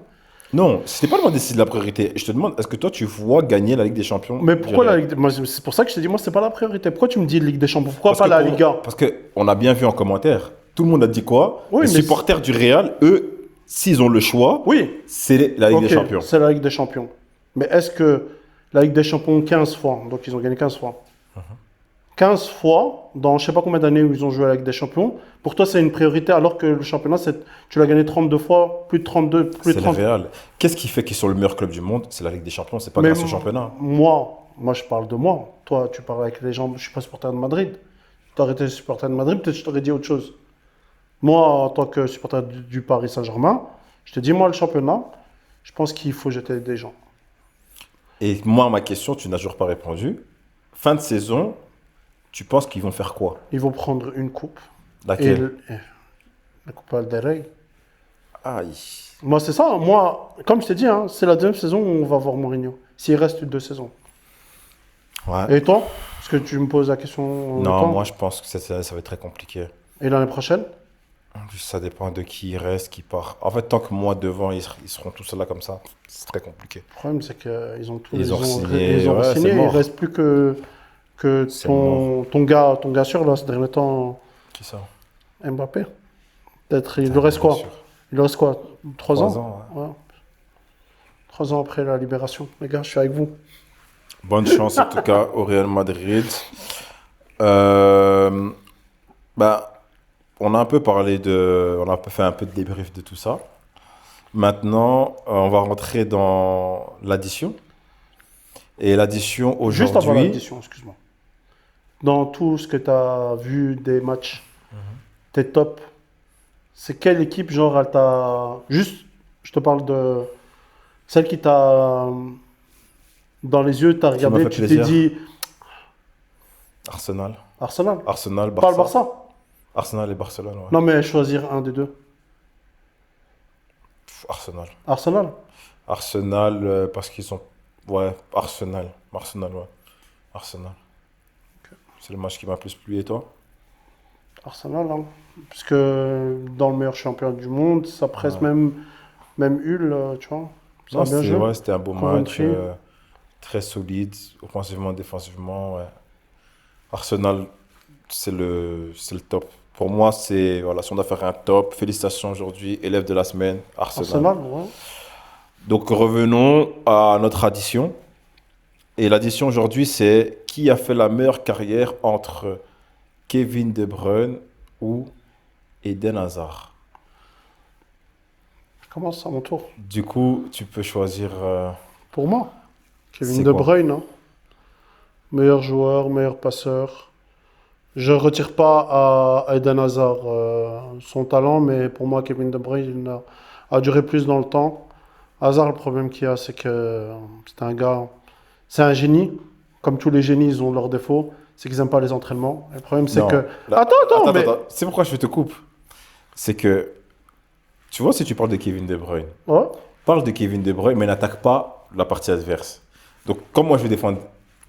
Non, ce n'est pas demandé si c'est de la priorité. Je te demande, est-ce que toi, tu vois gagner la Ligue des Champions Mais du pourquoi la Real? Ligue moi, c'est pour ça que je t'ai dit, moi, c'est pas la priorité. Pourquoi tu me dis Ligue des Champions? Pourquoi Parce pas que, la Liga? parce que on a bien vu en commentaire, tout le monde a dit quoi? Oui, Les mais supporters du Real, eux, s'ils ont le choix, oui, c'est la Ligue des ok, Champions. c'est la Ligue des Champions. Mais est-ce que la Ligue des Champions 15 fois, donc ils ont gagné 15 fois, 15 fois, dans je sais pas combien d'années où ils ont joué à la Ligue des Champions, pour toi c'est une priorité alors que le championnat, tu l'as gagné 32 fois, plus de 32, plus de C'est le 30. Real. Qu'est-ce qui fait qu'ils sont le meilleur club du monde? C'est la Ligue des Champions, c'est pas Mais grâce au championnat. moi je parle de moi. Toi, tu parles avec les gens, je suis pas supporter de Madrid. Tu t'aurais été supporter de Madrid, peut-être que je t'aurais dit autre chose. Moi, en tant que supporter du Paris Saint-Germain, je te dis, moi, le championnat, je pense qu'il faut jeter des gens. Et moi, ma question, tu n'as toujours pas répondu. Fin de saison, tu penses qu'ils vont faire quoi? Ils vont prendre une coupe. Et Laquelle? la Coupe del Rey. Aïe. Moi, c'est ça. Moi, comme je t'ai dit, hein, c'est la deuxième saison où on va voir Mourinho. S'il reste 2 saisons. Ouais. Et toi? Est-ce que tu me poses la question Non, toi? moi, je pense que ça va être très compliqué. Et l'année prochaine? Ça dépend de qui reste, qui part. En fait, tant que moi devant, ils seront tous là comme ça, c'est très compliqué. Le problème, c'est qu'ils ont tout. Ils ont signé, Ils ont ouais, signé. c'est Il mort. reste plus que C'est mort. ton gars sûr, là, ces derniers temps, Qui ça? Mbappé. Peut-être, il lui Putain, reste bien quoi? sûr. Il lui reste quoi? 3 3 ans? ans, ouais. Ouais. 3 ans après la libération. Les gars, je suis avec vous. Bonne chance en tout cas au Real Madrid. Euh, bah, on a un peu on a un peu fait un peu de débrief de tout ça. Maintenant, on va rentrer dans l'addition. Et l'addition Juste avant aujourd'hui, l'addition, excuse-moi. Dans tout ce que tu as vu des matchs, tes top, c'est quelle équipe, genre, elle t'a. Juste, je te parle de celle qui t'a. Dans les yeux, t'as qui m'a regardé, fait tu t'es plaisir, dit Arsenal. Arsenal. Arsenal, Pas le Barça. Barça. Arsenal et Barcelone, ouais. Non, mais choisir un des deux. Arsenal. Arsenal. Arsenal, parce qu'ils sont. Ouais, Arsenal. Arsenal, ouais. Arsenal. C'est le match qui m'a plus plu, et toi? Arsenal, hein. Parce que dans le meilleur champion du monde, ça presse Ouais. même Hull, tu vois. Ça Non, a bien joué. ouais, c'était un beau match. Coventry. Très solide, offensivement, défensivement. Ouais. Arsenal, c'est le top. Pour moi, voilà, si on doit faire un top, félicitations aujourd'hui, élève de la semaine, Arsenal. Arsenal, ouais. Donc revenons à notre addition. Et l'addition aujourd'hui, c'est qui a fait la meilleure carrière entre Kevin De Bruyne ou Eden Hazard. Je commence à mon tour. Du coup, tu peux choisir. Pour moi, Kevin C'est De quoi? Bruyne, hein. Meilleur joueur, meilleur passeur. Je ne retire pas à Eden Hazard son talent, mais pour moi, Kevin De Bruyne a duré plus dans le temps. Hazard, le problème qu'il y a, c'est que c'est un gars, c'est un génie. Comme tous les génies, ils ont leurs défauts. C'est qu'ils n'aiment pas les entraînements. Le problème, c'est Non. que. Là, Attends, mais. C'est pourquoi je te coupe. C'est que, tu vois, si tu parles de Kevin De Bruyne, Ouais. parle de Kevin De Bruyne, mais n'attaque pas la partie adverse. Donc, comme moi, je vais défendre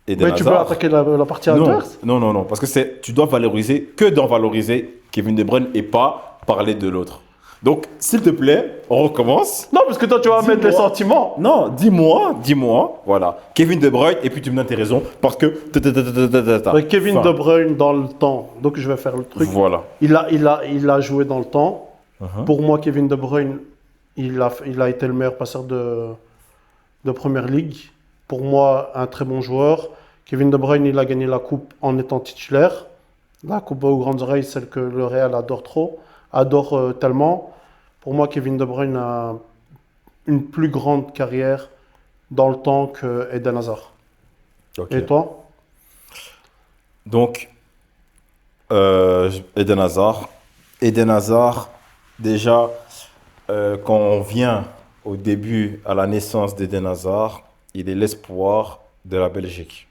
Eden Mais tu peux Hazard. attaquer la partie Non, adverse. non, parce que tu dois valoriser que d'en valoriser Kevin De Bruyne et pas parler de l'autre. Donc, s'il te plaît, on recommence. Non, parce que toi, tu vas mettre les sentiments. Non, dis-moi, voilà, Kevin De Bruyne, et puis tu me donnes tes raisons, parce que... Mais Kevin Enfin, De Bruyne dans le temps. Donc, je vais faire le truc. Voilà. Il a joué dans le temps. Mhm. Pour moi, Kevin De Bruyne, il a été le meilleur passeur de Première Ligue. Pour moi, un très bon joueur. Kevin De Bruyne, il a gagné la coupe en étant titulaire. La coupe aux grandes oreilles, celle que le Real adore tellement. Pour moi, Kevin De Bruyne a une plus grande carrière dans le temps que Eden Hazard. Ok. Et toi? Donc, Eden Hazard. Déjà, quand on vient au début, à la naissance d'Eden Hazard, il est l'espoir de la Belgique.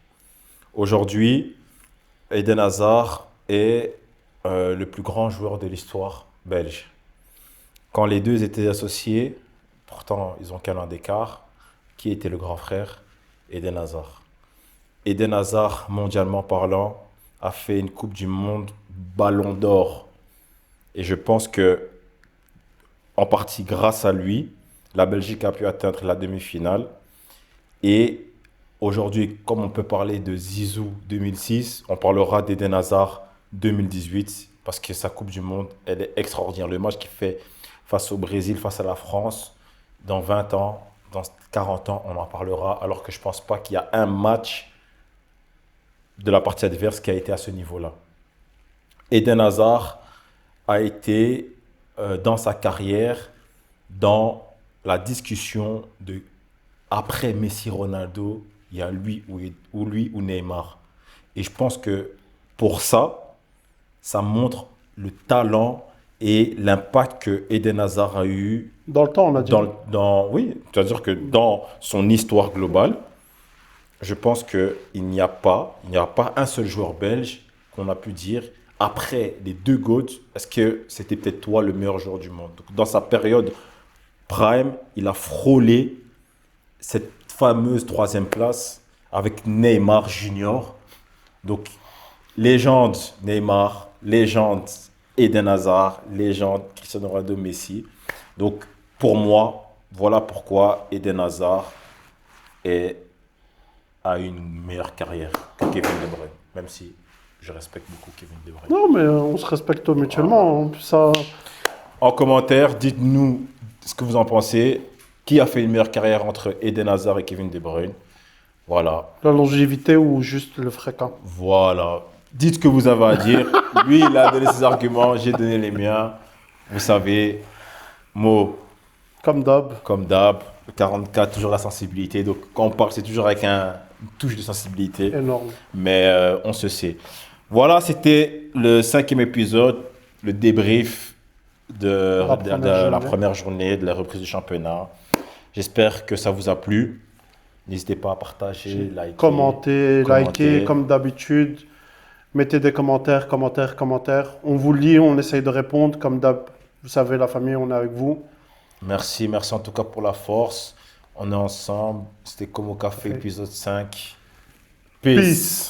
Aujourd'hui, Eden Hazard est le plus grand joueur de l'histoire belge. Quand les deux étaient associés, pourtant ils ont qu'un an d'écart, qui était le grand frère? Eden Hazard. Eden Hazard, mondialement parlant, a fait une Coupe du Monde Ballon d'Or. Et je pense que, en partie grâce à lui, la Belgique a pu atteindre la demi-finale. Et aujourd'hui, comme on peut parler de Zizou 2006, on parlera d'Eden Hazard 2018, parce que sa Coupe du Monde, elle est extraordinaire. Le match qu'il fait face au Brésil, face à la France, dans 20 ans, dans 40 ans, on en parlera, alors que je ne pense pas qu'il y a un match de la partie adverse qui a été à ce niveau-là. Eden Hazard a été, dans sa carrière, dans la discussion de après Messi, Ronaldo, il y a lui ou Neymar. Et je pense que pour ça, ça montre le talent et l'impact que Eden Hazard a eu Dans le temps, on a dit. oui, c'est-à-dire que dans son histoire globale, je pense qu'il n'y a pas un seul joueur belge qu'on a pu dire, après les deux GOAT, est-ce que c'était peut-être toi le meilleur joueur du monde? Donc, dans sa période prime, il a frôlé cette fameuse troisième place avec Neymar Junior. Donc, légende Neymar, légende Eden Hazard, légende Cristiano Ronaldo, Messi. Donc, pour moi, voilà pourquoi Eden Hazard a une meilleure carrière que Kevin De Bruyne, même si je respecte beaucoup Kevin De Bruyne. Non, mais on se respecte mutuellement. Ça, En commentaire, dites-nous ce que vous en pensez. Qui a fait une meilleure carrière entre Eden Hazard et Kevin De Bruyne? Voilà. la longévité ou juste le fréquent. Voilà. Dites ce que vous avez à dire. Lui, il a donné ses arguments, j'ai donné les miens. Vous savez, Mo, Comme d'hab. comme d'hab, le 44, toujours la sensibilité. Donc, quand on parle, c'est toujours avec une touche de sensibilité. Énorme. Mais on se sait. Voilà, c'était le 5e épisode, le débrief de la première journée de la reprise du championnat. J'espère que ça vous a plu. N'hésitez pas à partager, liker, Commentez, likez, comme d'habitude. Mettez des commentaires. On vous lit, on essaye de répondre. Comme d'hab, vous savez, la famille, on est avec vous. Merci en tout cas pour la force. On est ensemble. C'était Comme au Café, épisode 5. Peace. Peace.